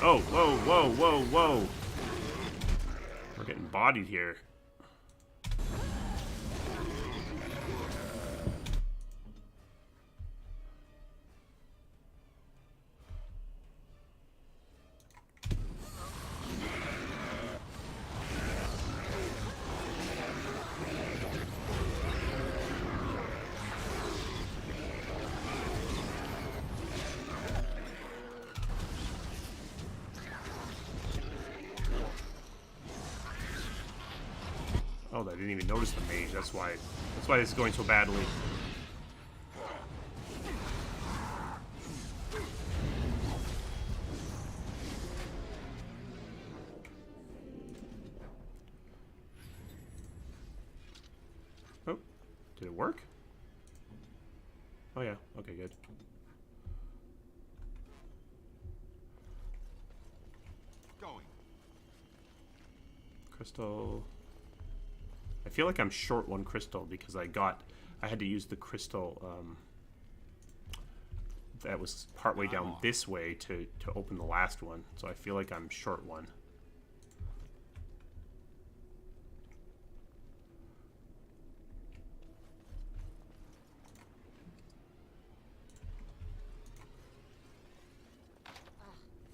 Oh, whoa, whoa, whoa, whoa. We're getting bodied here. Oh, I didn't even notice the mage. That's why this is going so badly. Oh, did it work? Oh yeah. Okay, good. Going. Crystal. I feel like I'm short one crystal because I had to use the crystal that was partway down this way to open the last one, so I feel like I'm short one.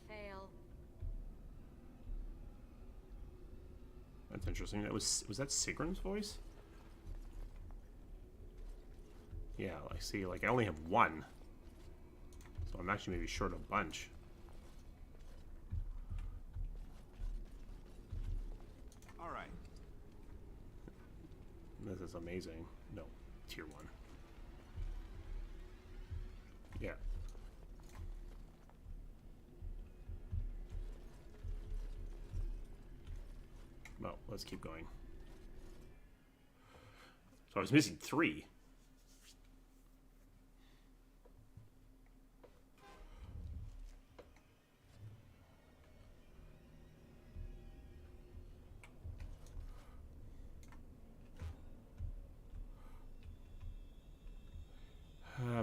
Fail. That's interesting. Was that Sigrun's voice? Yeah, I see. Like, I only have one. So I'm actually maybe short a bunch. All right. This is amazing. No, tier 1. Yeah. Well, let's keep going. So I was missing 3.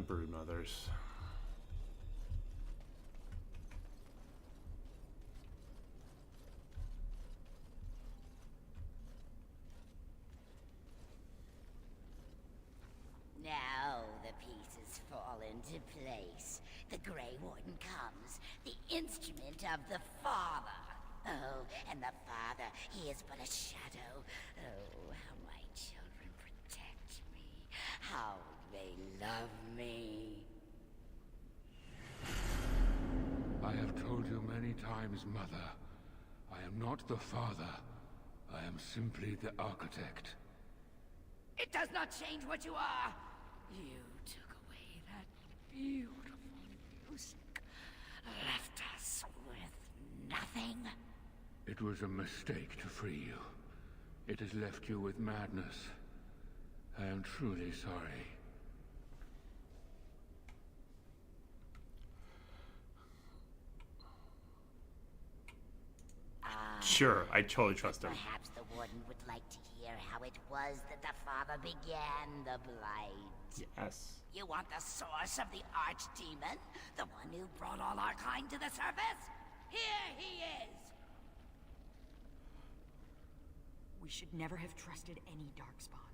Brood mothers. Now the pieces fall into place. The Grey Warden comes, the instrument of the Father. Oh, and the Father, he is but a shadow. Oh, how my children protect me. How they love me. I have told you many times, Mother. I am not the Father. I am simply the Architect. It does not change what you are. You took away that beautiful music, left us with nothing. It was a mistake to free you. It has left you with madness. I am truly sorry. Sure, I totally trust him. Perhaps the Warden would like to hear how it was that the Father began the Blight. Yes. You want the source of the Archdemon? The one who brought all our kind to the surface? Here he is! We should never have trusted any Darkspawn.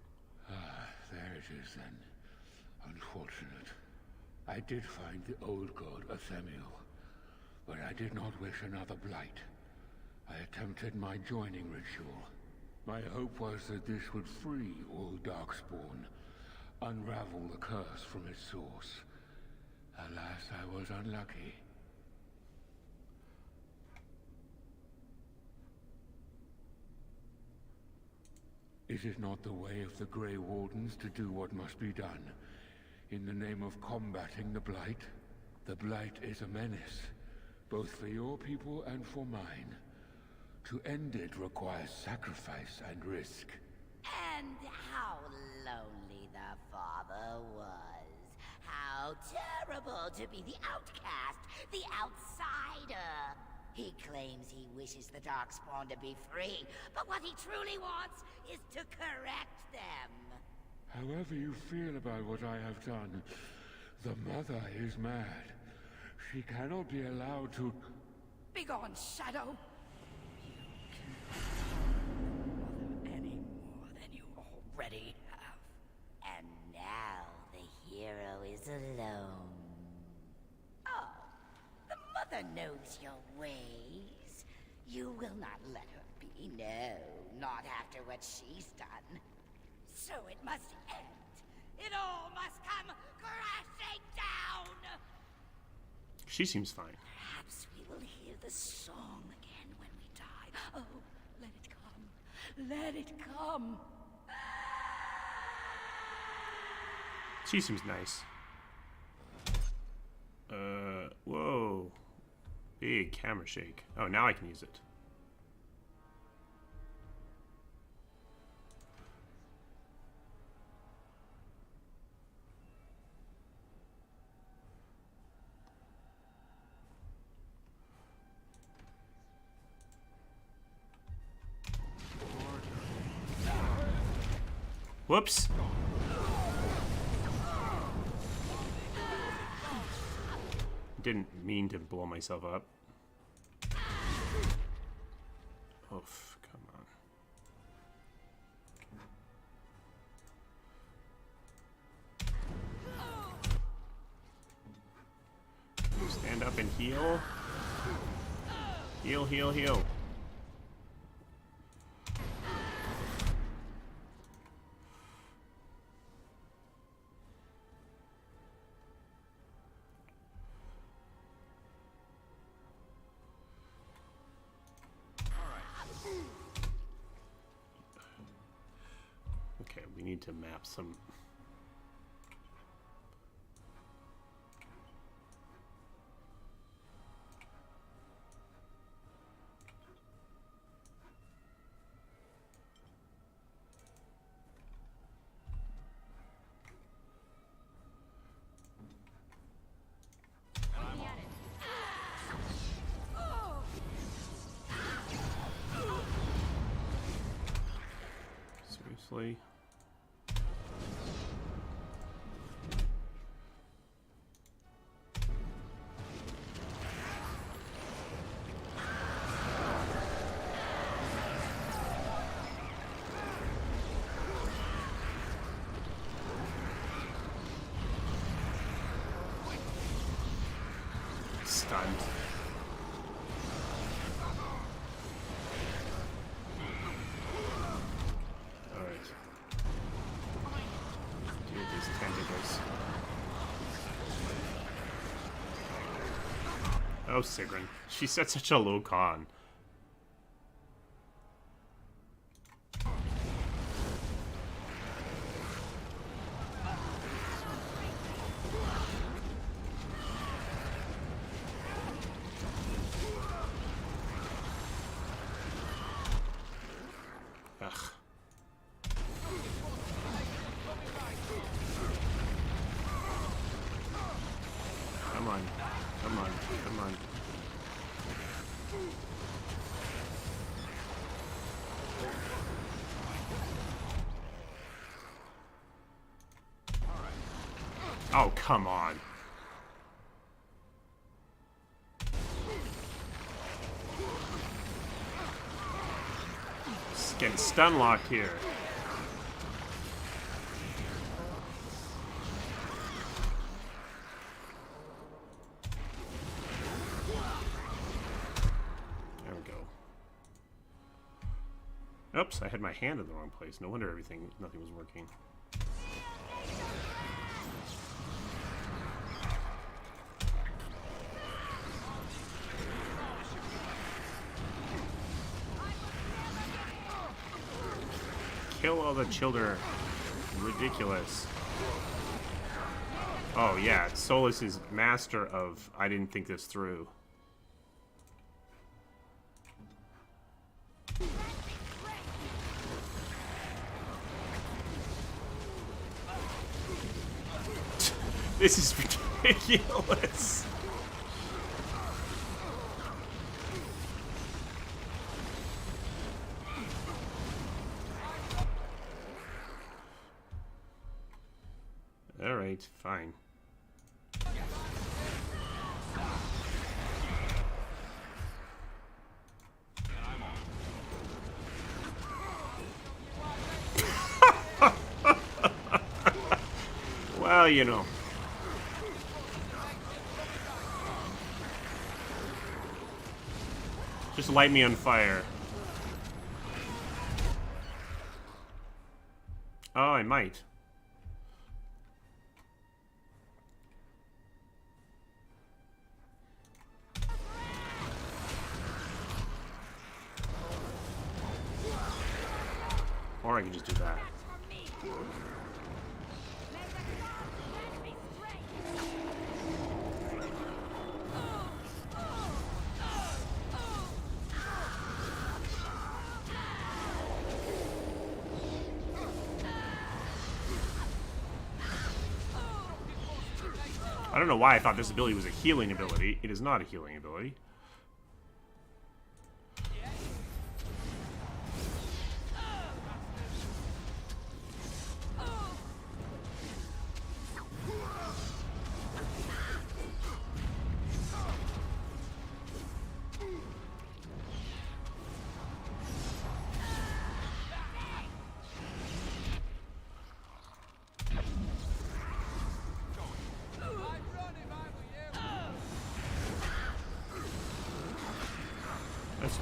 Ah, there it is then. Unfortunate. I did find the old god Athemiel, but I did not wish another blight. I attempted my joining ritual. My hope was that this would free all Darkspawn, unravel the curse from its source. Alas, I was unlucky. Is it not the way of the Grey Wardens to do what must be done, in the name of combating the Blight? The Blight is a menace, both for your people and for mine. To end it requires sacrifice and risk. And how lonely the Father was. How terrible to be the outcast, the outsider. He claims he wishes the Darkspawn to be free, but what he truly wants is to correct them. However you feel about what I have done, the Mother is mad. She cannot be allowed to... Begone, Shadow! Any more than you already have. And now the hero is alone. Oh, the Mother knows your ways. You will not let her be, no, not after what she's done. So it must end. It all must come crashing down! She seems fine. Perhaps we will hear the song again when we die. Oh, let it come. Let it come. She seems nice. Whoa. Big camera shake. Oh, now I can use it. Whoops. Didn't mean to blow myself up. Oof, come on. Stand up and heal. Heal, heal, heal. Okay, we need to map some. Seriously? Stunned. Alright. Deal with these tentacles. Oh, Sigrun. She set such a low con. Ugh. Oh, come on. Just getting stun locked here. There we go. Oops, I had my hand in the wrong place. No wonder nothing was working. Kill all the children. Ridiculous. Oh yeah, Solus is master of I didn't think this through. This is ridiculous. All right, fine. Well, you know. Just light me on fire. Oh, I might. Or I can just do that. I don't know why I thought this ability was a healing ability. It is not a healing ability.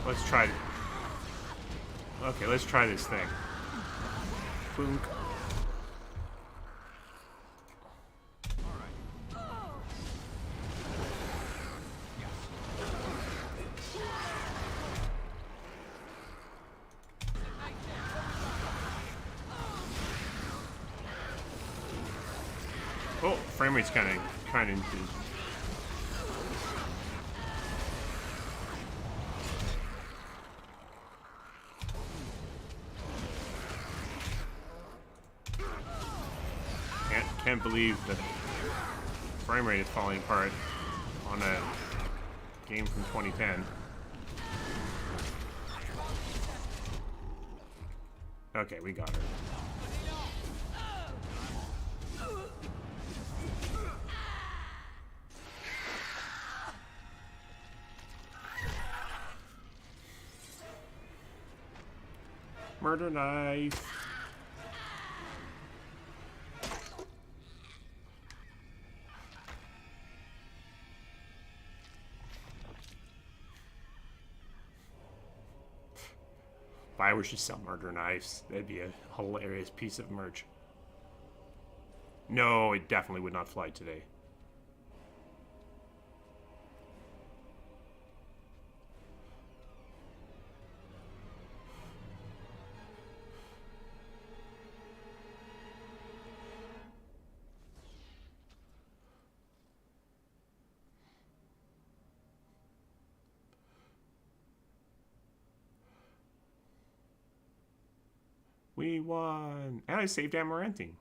Let's try it. Okay, let's try this thing. Boom. Oh, frame rate's kind of improved. Can't believe the frame rate is falling apart on a game from 2010. Okay, we got her. Murder knife. If I wish to sell murder knives, that'd be a hilarious piece of merch. No, it definitely would not fly today. We won! And I saved Amaranthine.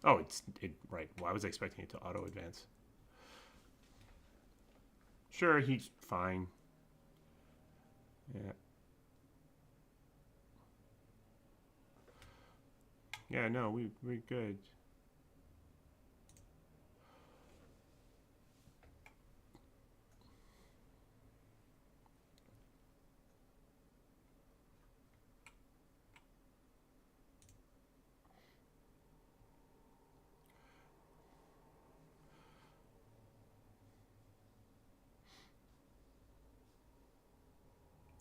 Oh, right. Well, I was expecting it to auto-advance. Sure, he's fine. Yeah. Yeah, no, we're good.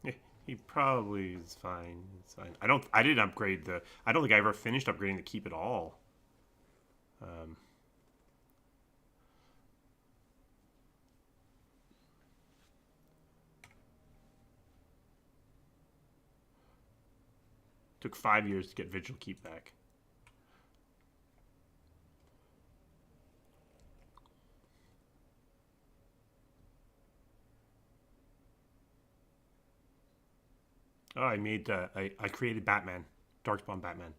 Yeah, he probably is fine. It's fine. I didn't upgrade the. I don't think I ever finished upgrading the keep at all. Took 5 years to get Vigil Keep back. Oh, I made. I created Batman, Darkspawn Batman.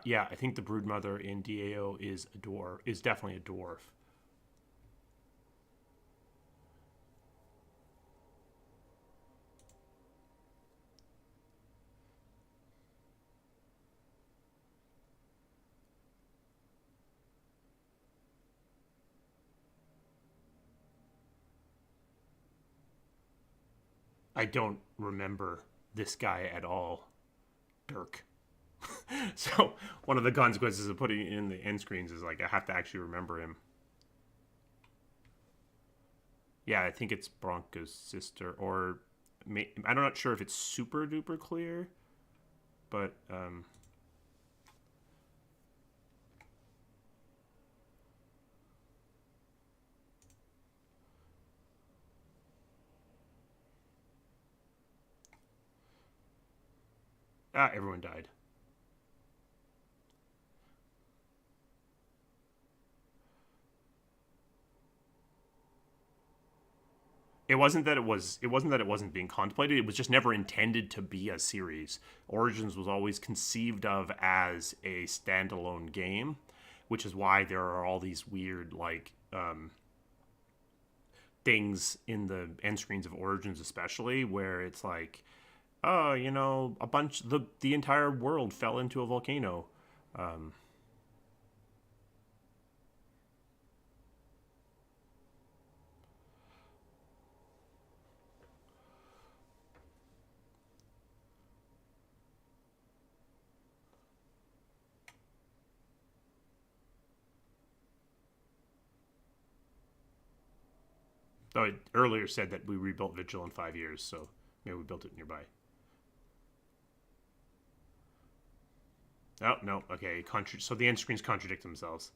Yeah, I think the Broodmother in DAO is a dwarf. Is definitely a dwarf. I don't remember this guy at all. Dirk. So one of the consequences of putting it in the end screens is like I have to actually remember him. Yeah, I think it's Bronco's sister, or I'm not sure if it's super duper clear, but everyone died. It wasn't that it wasn't being contemplated. It was just never intended to be a series. Origins was always conceived of as a standalone game, which is why there are all these weird things in the end screens of Origins, especially where it's like, oh, the entire world fell into a volcano. Though it earlier said that we rebuilt Vigil in 5 years, so maybe we built it nearby. Oh, no. Okay. So the end screens contradict themselves.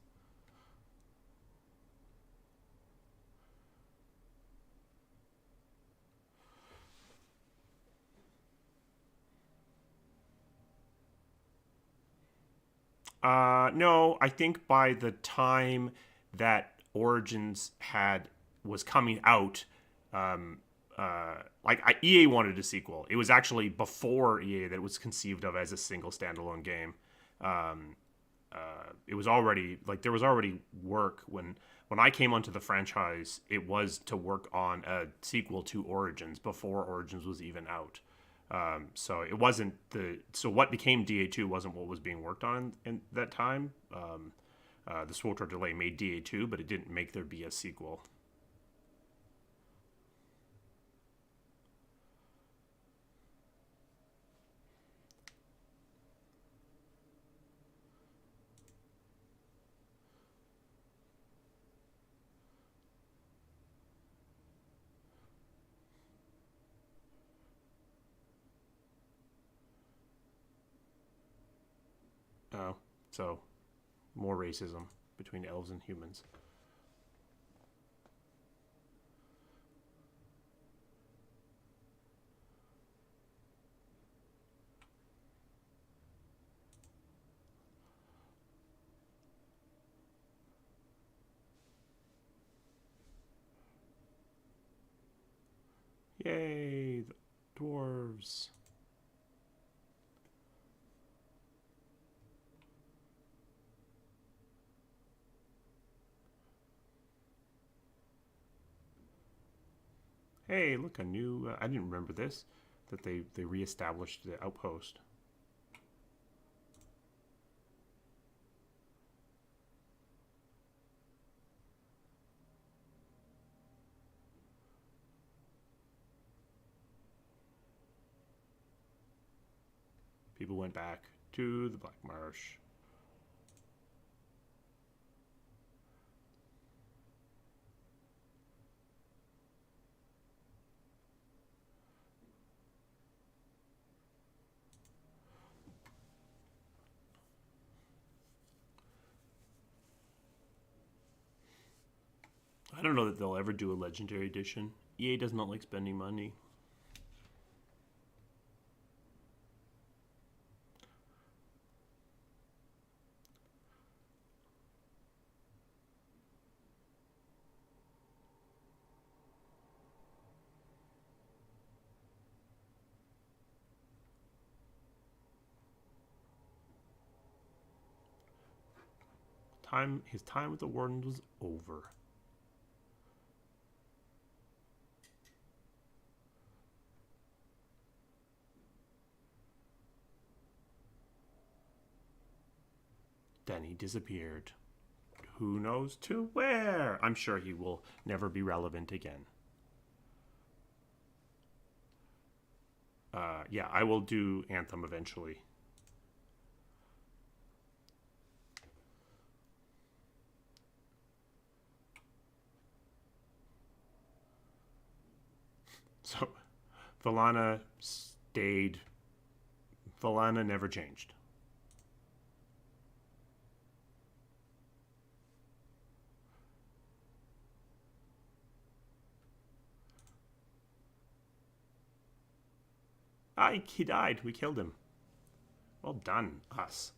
No, I think by the time that Origins was coming out, EA wanted a sequel. It was actually before EA that it was conceived of as a single standalone game. It was already there was already work when I came onto the franchise. It was to work on a sequel to Origins before Origins was even out. So it wasn't so what became DA2 wasn't what was being worked on in that time. The SWTOR delay made DA2, but it didn't make there be a sequel. Oh, so more racism between elves and humans. Yay, the dwarves. Hey, look, a new... I didn't remember this, that they reestablished the outpost. People went back to the Black Marsh. I don't know that they'll ever do a Legendary Edition. EA does not like spending money. His time with the Wardens was over. Then he disappeared. Who knows to where? I'm sure he will never be relevant again. Yeah, I will do Anthem eventually. So, Valana stayed. Valana never changed. He died. We killed him. Well done, us.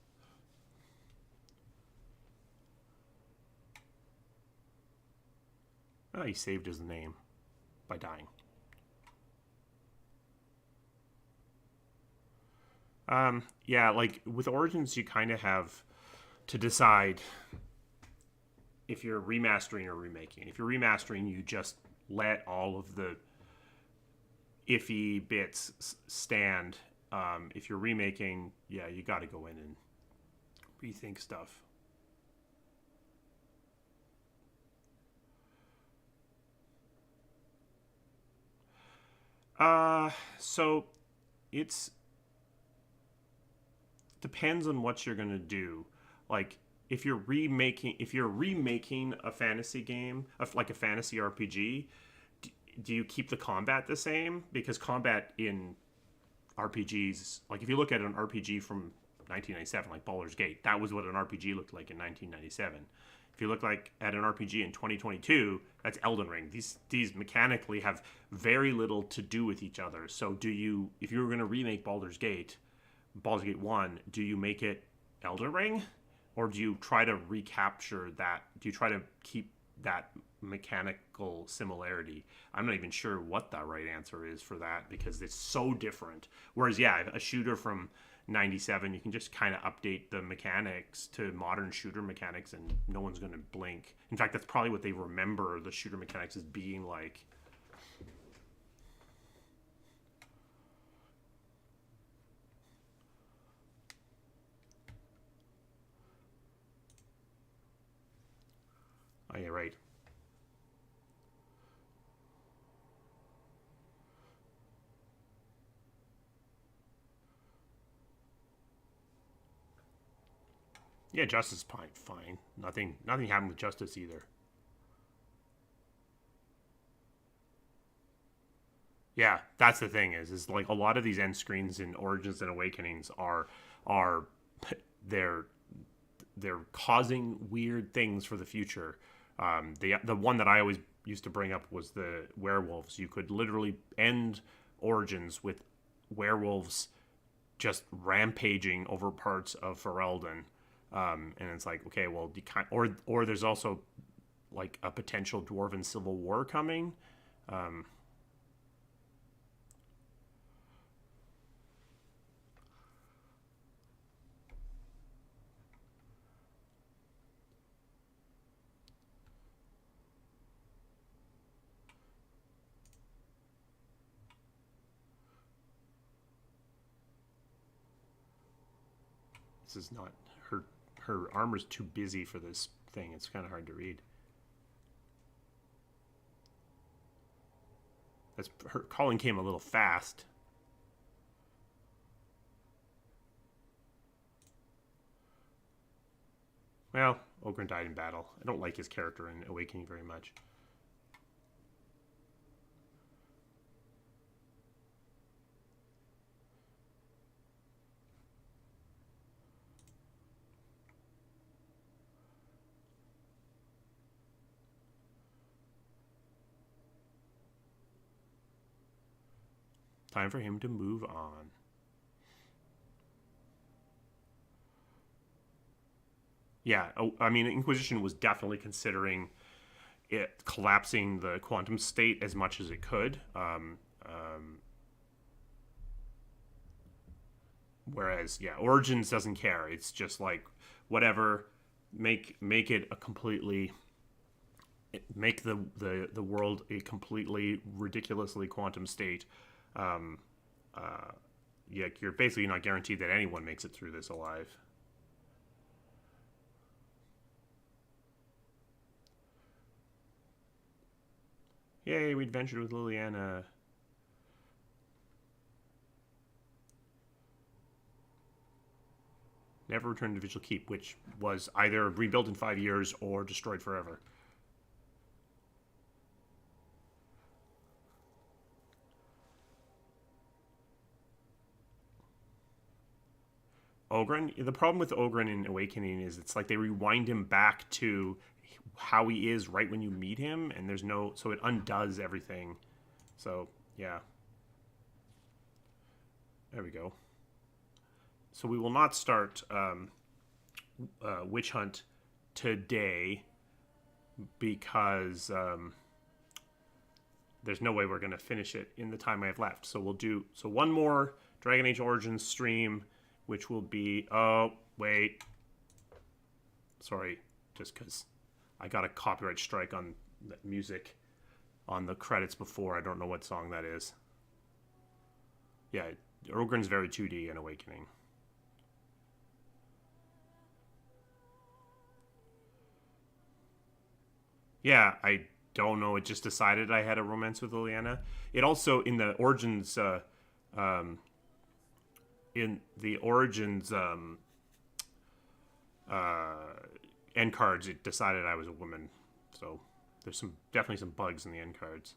Oh, he saved his name by dying. Yeah, like with Origins, you kind of have to decide if you're remastering or remaking. If you're remastering, you just let all of the iffy bits stand. If you're remaking, yeah, you got to go in and rethink stuff. So it's depends on what you're gonna do. Like if you're remaking a fantasy game, like a fantasy RPG, do you keep the combat the same? Because combat in RPGs, like if you look at an RPG from 1997, like Baldur's Gate, that was what an RPG looked like in 1997. If you look like at an RPG in 2022, that's Elden Ring. These mechanically have very little to do with each other. So do you, if you were going to remake Baldur's Gate 1, do you make it Elden Ring? Or do you try to recapture that? Do you try to keep that mechanical similarity? I'm not even sure what the right answer is for that because it's so different. Whereas, yeah, a shooter from 97, you can just kind of update the mechanics to modern shooter mechanics and no one's going to blink. In fact, that's probably what they remember the shooter mechanics as being like. Oh, yeah, right. Yeah, Justice fine. Nothing happened with Justice either. Yeah, that's the thing is like a lot of these end screens in Origins and Awakenings are they're causing weird things for the future. The one that I always used to bring up was the werewolves. You could literally end Origins with werewolves just rampaging over parts of Ferelden. And it's like, okay, well, or there's also like a potential Dwarven Civil War coming. This is not her armor's too busy for this thing. It's kind of hard to read. Her calling came a little fast. Well, Ogren died in battle. I don't like his character in Awakening very much. Time for him to move on. Yeah, I mean, Inquisition was definitely considering it collapsing the quantum state as much as it could. Whereas, yeah, Origins doesn't care. It's just like, whatever, make it a completely, make the world a completely ridiculously quantum state. Yeah, you're basically not guaranteed that anyone makes it through this alive. Yay, we adventured with Liliana. Never returned to Vigil Keep, which was either rebuilt in 5 years or destroyed forever. Ogren, the problem with Ogren in Awakening is it's like they rewind him back to how he is right when you meet him, and there's no, so it undoes everything. So, yeah. There we go. So we will not start Witch Hunt today because there's no way we're going to finish it in the time I have left. So we'll do, so one more Dragon Age Origins stream, which will be, oh, wait. Sorry, just because I got a copyright strike on the music on the credits before. I don't know what song that is. Yeah, Ogren's very 2D in Awakening. Yeah, I don't know. It just decided I had a romance with Liliana. It also, in the Origins, end cards, it decided I was a woman. So there's definitely some bugs in the end cards.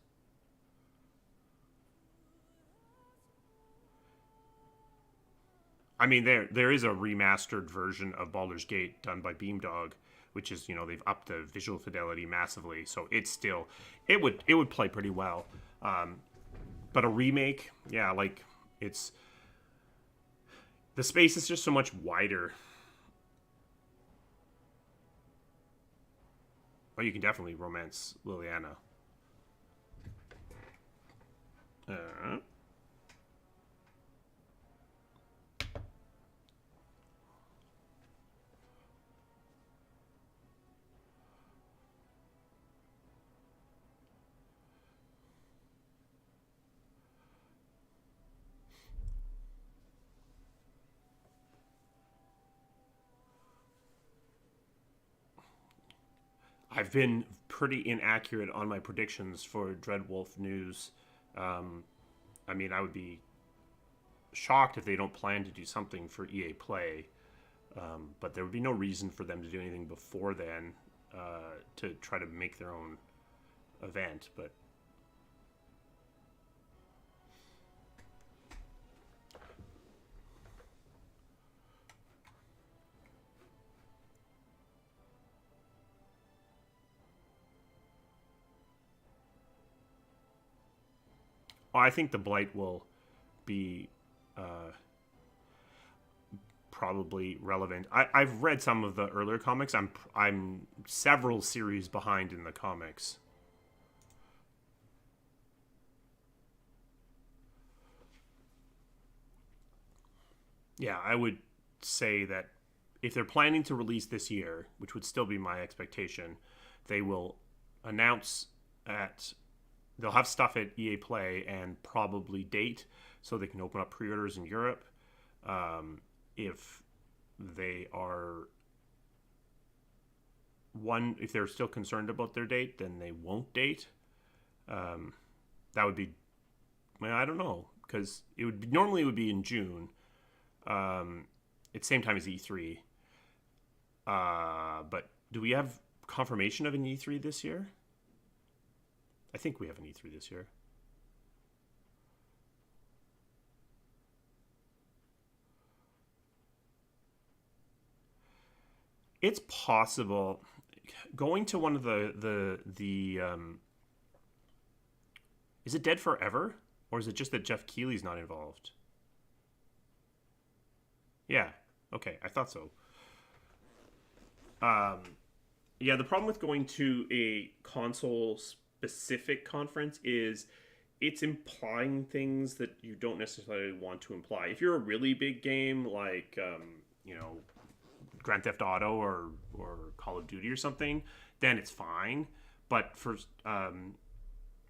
I mean, there is a remastered version of Baldur's Gate done by Beamdog, which is, you know, they've upped the visual fidelity massively, so it's still, it would play pretty well. But a remake, yeah, like, it's, the space is just so much wider. Oh, you can definitely romance Liliana. I've been pretty inaccurate on my predictions for Dreadwolf news. I mean, I would be shocked if they don't plan to do something for EA Play, but there would be no reason for them to do anything before then to try to make their own event. But I think the Blight will be probably relevant. I've read some of the earlier comics. I'm several series behind in the comics. Yeah, I would say that if they're planning to release this year, which would still be my expectation, they will announce they'll have stuff at EA Play and probably date so they can open up pre-orders in Europe. If they are if they're still concerned about their date, then they won't date. That would be, I don't know, because normally it would be in June, at the same time as E3. But do we have confirmation of an E3 this year? I think we have an E3 this year. It's possible. Going to one of the is it Dead Forever, or is it just that Jeff Keighley's not involved? Yeah. Okay, I thought so. Yeah, the problem with going to a console-specific conference is it's implying things that you don't necessarily want to imply. If you're a really big game like, Grand Theft Auto or Call of Duty or something, then it's fine. But for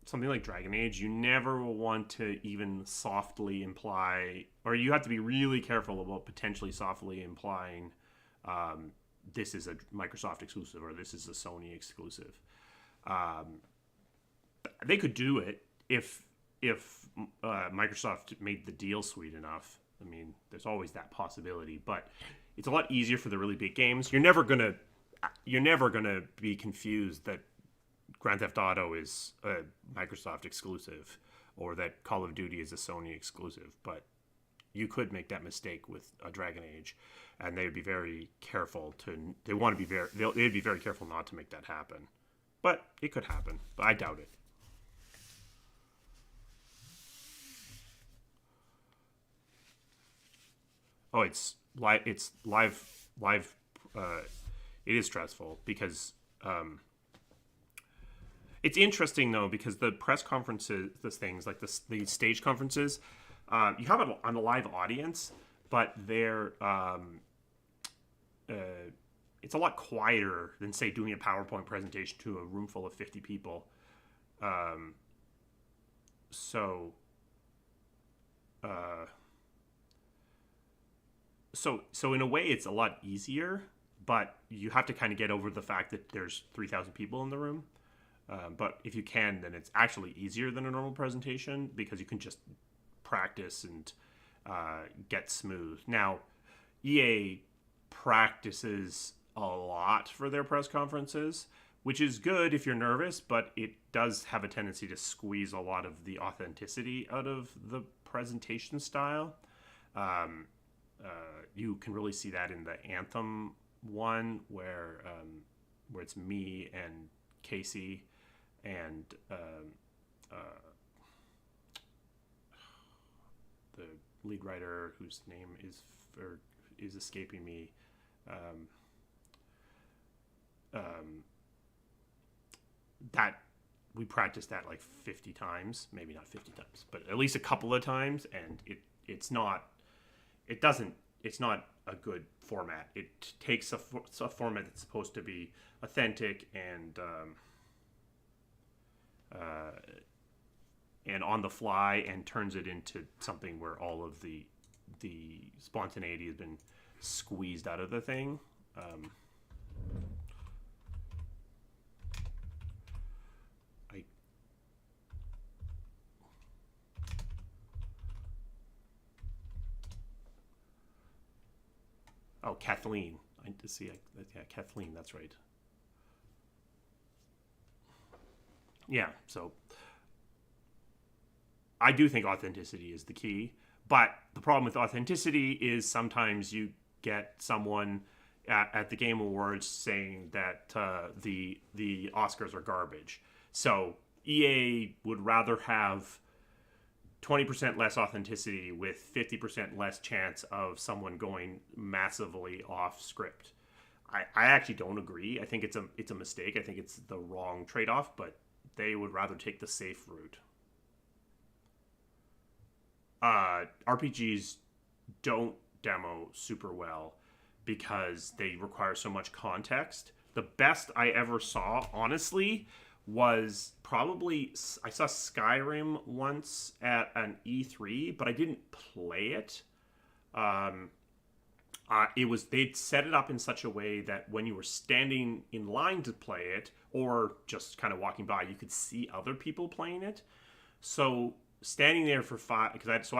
something like Dragon Age, you never want to even softly imply, or you have to be really careful about potentially softly implying this is a Microsoft exclusive or this is a Sony exclusive. They could do it if Microsoft made the deal sweet enough. I mean, there's always that possibility, but it's a lot easier for the really big games. You're never gonna be confused that Grand Theft Auto is a Microsoft exclusive or that Call of Duty is a Sony exclusive, but you could make that mistake with a Dragon Age, and they would be very careful they'd be very careful not to make that happen. But it could happen, but I doubt it. Oh, it's live. It is stressful because it's interesting though, because the press conferences, these things like the stage conferences, you have it on a live audience, but they're it's a lot quieter than say doing a PowerPoint presentation to a room full of 50 people. So in a way it's a lot easier, but you have to kind of get over the fact that there's 3,000 people in the room. But if you can, then it's actually easier than a normal presentation because you can just practice and get smooth. Now, EA practices a lot for their press conferences, which is good if you're nervous, but it does have a tendency to squeeze a lot of the authenticity out of the presentation style. You can really see that in the Anthem one, where it's me and Casey and the lead writer whose name is escaping me. That we practiced that like 50 times, maybe not 50 times, but at least a couple of times, and it's not a good format. It takes a format that's supposed to be authentic and on the fly, and turns it into something where all of the spontaneity has been squeezed out of the thing. Oh, Kathleen. I see. Yeah, Kathleen. That's right. Yeah. So I do think authenticity is the key, but the problem with authenticity is sometimes you get someone at the Game Awards saying that the Oscars are garbage. So EA would rather have 20% less authenticity with 50% less chance of someone going massively off script. I actually don't agree. I think it's a mistake. I think it's the wrong trade-off, but they would rather take the safe route. RPGs don't demo super well because they require so much context. The best I ever saw, honestly, was probably, I saw Skyrim once at an E3, but I didn't play it. they'd set it up in such a way that when you were standing in line to play it, or just kind of walking by, you could see other people playing it. So standing there for I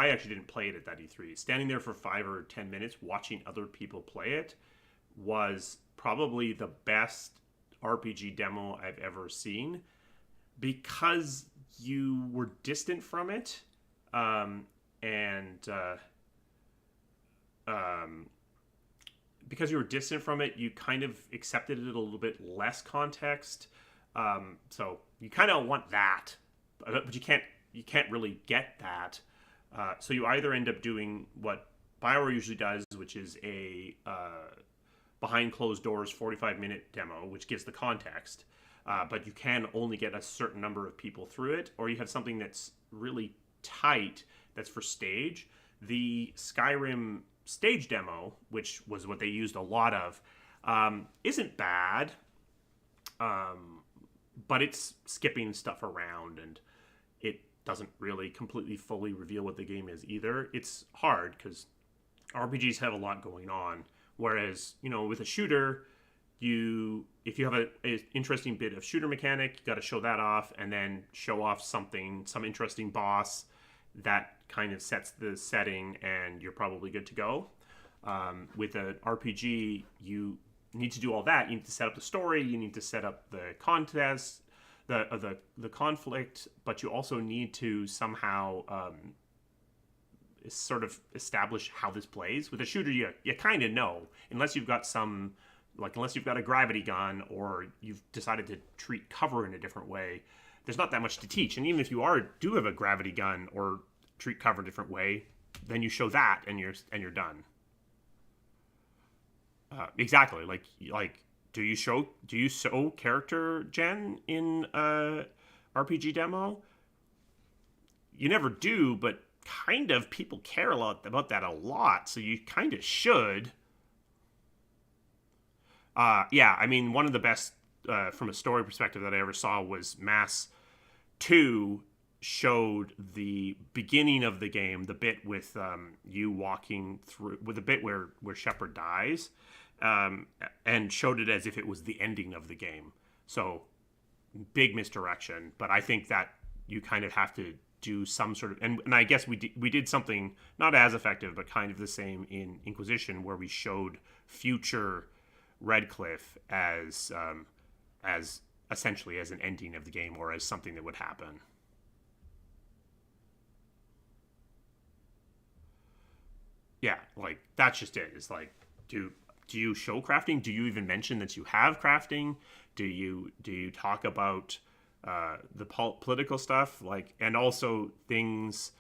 actually didn't play it at that E3. Standing there for 5 or 10 minutes watching other people play it was probably the best RPG demo I've ever seen, because you were distant from it, because you were distant from it, you kind of accepted it a little bit less context. So you kind of want that, but you can't really get that. So you either end up doing what BioWare usually does, which is a behind closed doors 45-minute demo, which gives the context, but you can only get a certain number of people through it, or you have something that's really tight that's for stage. The Skyrim stage demo, which was what they used a lot of, isn't bad, but it's skipping stuff around, and it doesn't really completely fully reveal what the game is either. It's hard because RPGs have a lot going on, whereas, with a shooter, if you have an interesting bit of shooter mechanic, you got to show that off, and then show off some interesting boss that kind of sets the setting, and you're probably good to go. With an RPG, you need to do all that. You need to set up the story, you need to set up the contest, the conflict, but you also need to somehow sort of establish how this plays. With a shooter, you kind of know, unless you've got a gravity gun, or you've decided to treat cover in a different way. There's not that much to teach, and even if you do have a gravity gun or treat cover a different way, then you show that, and you're done. Exactly. Like, do you show character gen in a RPG demo? You never do, but kind of people care a lot about that a lot, so you kind of should. Yeah, I mean, one of the best from a story perspective that I ever saw was Mass 2 showed the beginning of the game, the bit with you walking through, with the bit where Shepard dies, and showed it as if it was the ending of the game. So big misdirection, but I think that you kind of have to do some sort of, and I guess we did something not as effective, but kind of the same in Inquisition, where we showed future Redcliffe as essentially as an ending of the game, or as something that would happen. Yeah, like, that's just it. It's like, do you show crafting? Do you even mention that you have crafting? Do you talk about the political stuff? Like, and also things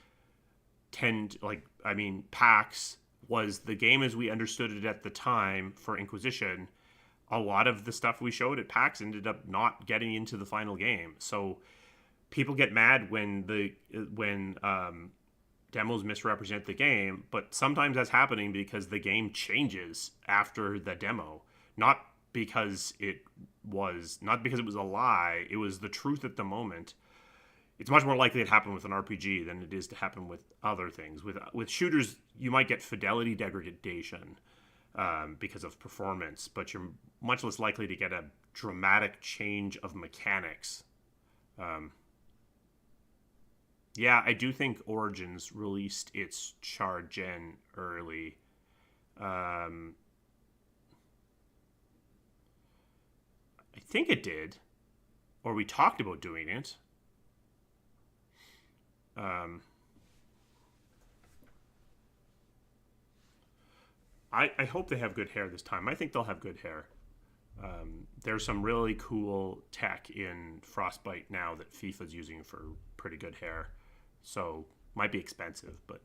tend, like, I mean, PAX was the game as we understood it at the time for Inquisition. A lot of the stuff we showed at PAX ended up not getting into the final game. So people get mad when demos misrepresent the game, but sometimes that's happening because the game changes after the demo, not because it was a lie. It was the truth at the moment. It's much more likely to happen with an RPG than it is to happen with other things. With shooters, you might get fidelity degradation because of performance, but you're much less likely to get a dramatic change of mechanics. Yeah, I do think Origins released its char gen early. I think it did, or we talked about doing it. I hope they have good hair this time. I think they'll have good hair. There's some really cool tech in Frostbite now that FIFA's using for pretty good hair. So, might be expensive, but...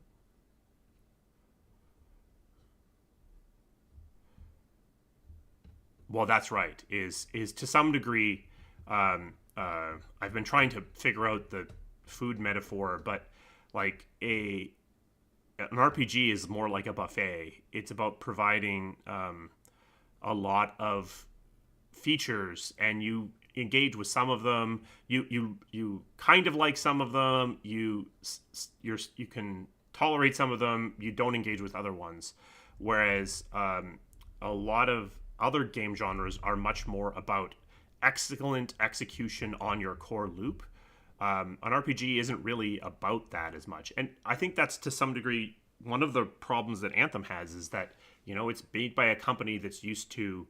Well, that's right. Is to some degree, I've been trying to figure out the food metaphor, but like an RPG is more like a buffet. It's about providing a lot of features, and you engage with some of them. You kind of like some of them. You can tolerate some of them. You don't engage with other ones. whereas a lot of other game genres are much more about excellent execution on your core loop. An RPG isn't really about that as much, and I think that's to some degree one of the problems that Anthem has, is that, you know, it's made by a company that's used to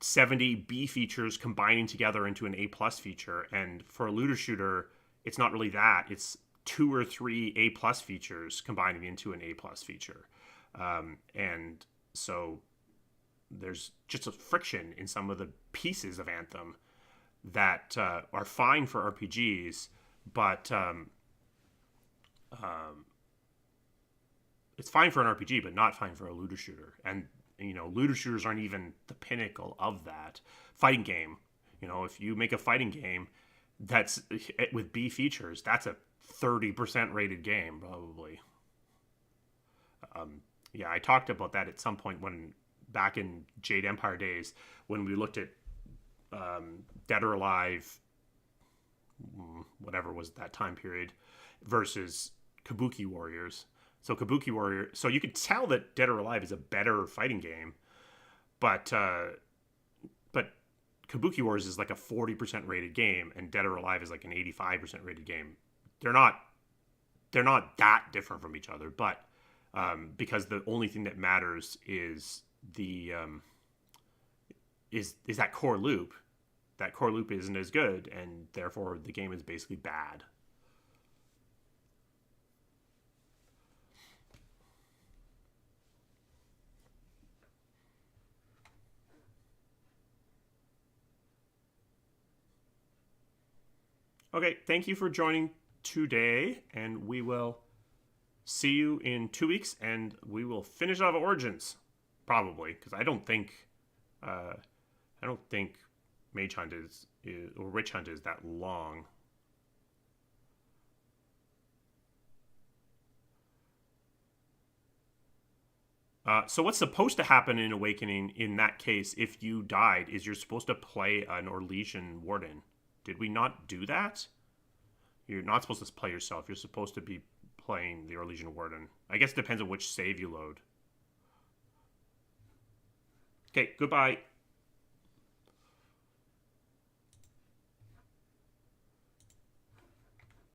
70 B features combining together into an A plus feature, and for a looter shooter, it's not really that. It's 2 or 3 A plus features combining into an A plus feature, and so there's just a friction in some of the pieces of Anthem that are fine for RPGs, but it's fine for an RPG, but not fine for a looter shooter. And, you know, looter shooters aren't even the pinnacle of that. Fighting game, you know, if you make a fighting game that's with B features, that's a 30% rated game, probably. Yeah, I talked about that at some point when, back in Jade Empire days, when we looked at Dead or Alive, whatever was that time period, versus Kabuki Warriors. So Kabuki Warrior, so you could tell that Dead or Alive is a better fighting game, but Kabuki Warriors is like a 40% rated game, and Dead or Alive is like an 85% rated game. They're not that different from each other, but because the only thing that matters is the is that core loop. That core loop isn't as good, and therefore the game is basically bad. Okay, thank you for joining today, and we will see you in 2 weeks, and we will finish off Origins, probably, because I don't think Mage Hunt is or Witch Hunt is that long. So what's supposed to happen in Awakening in that case, if you died, is you're supposed to play an Orlesian Warden. Did we not do that? You're not supposed to play yourself. You're supposed to be playing the Orlesian Warden. I guess it depends on which save you load. Okay, goodbye.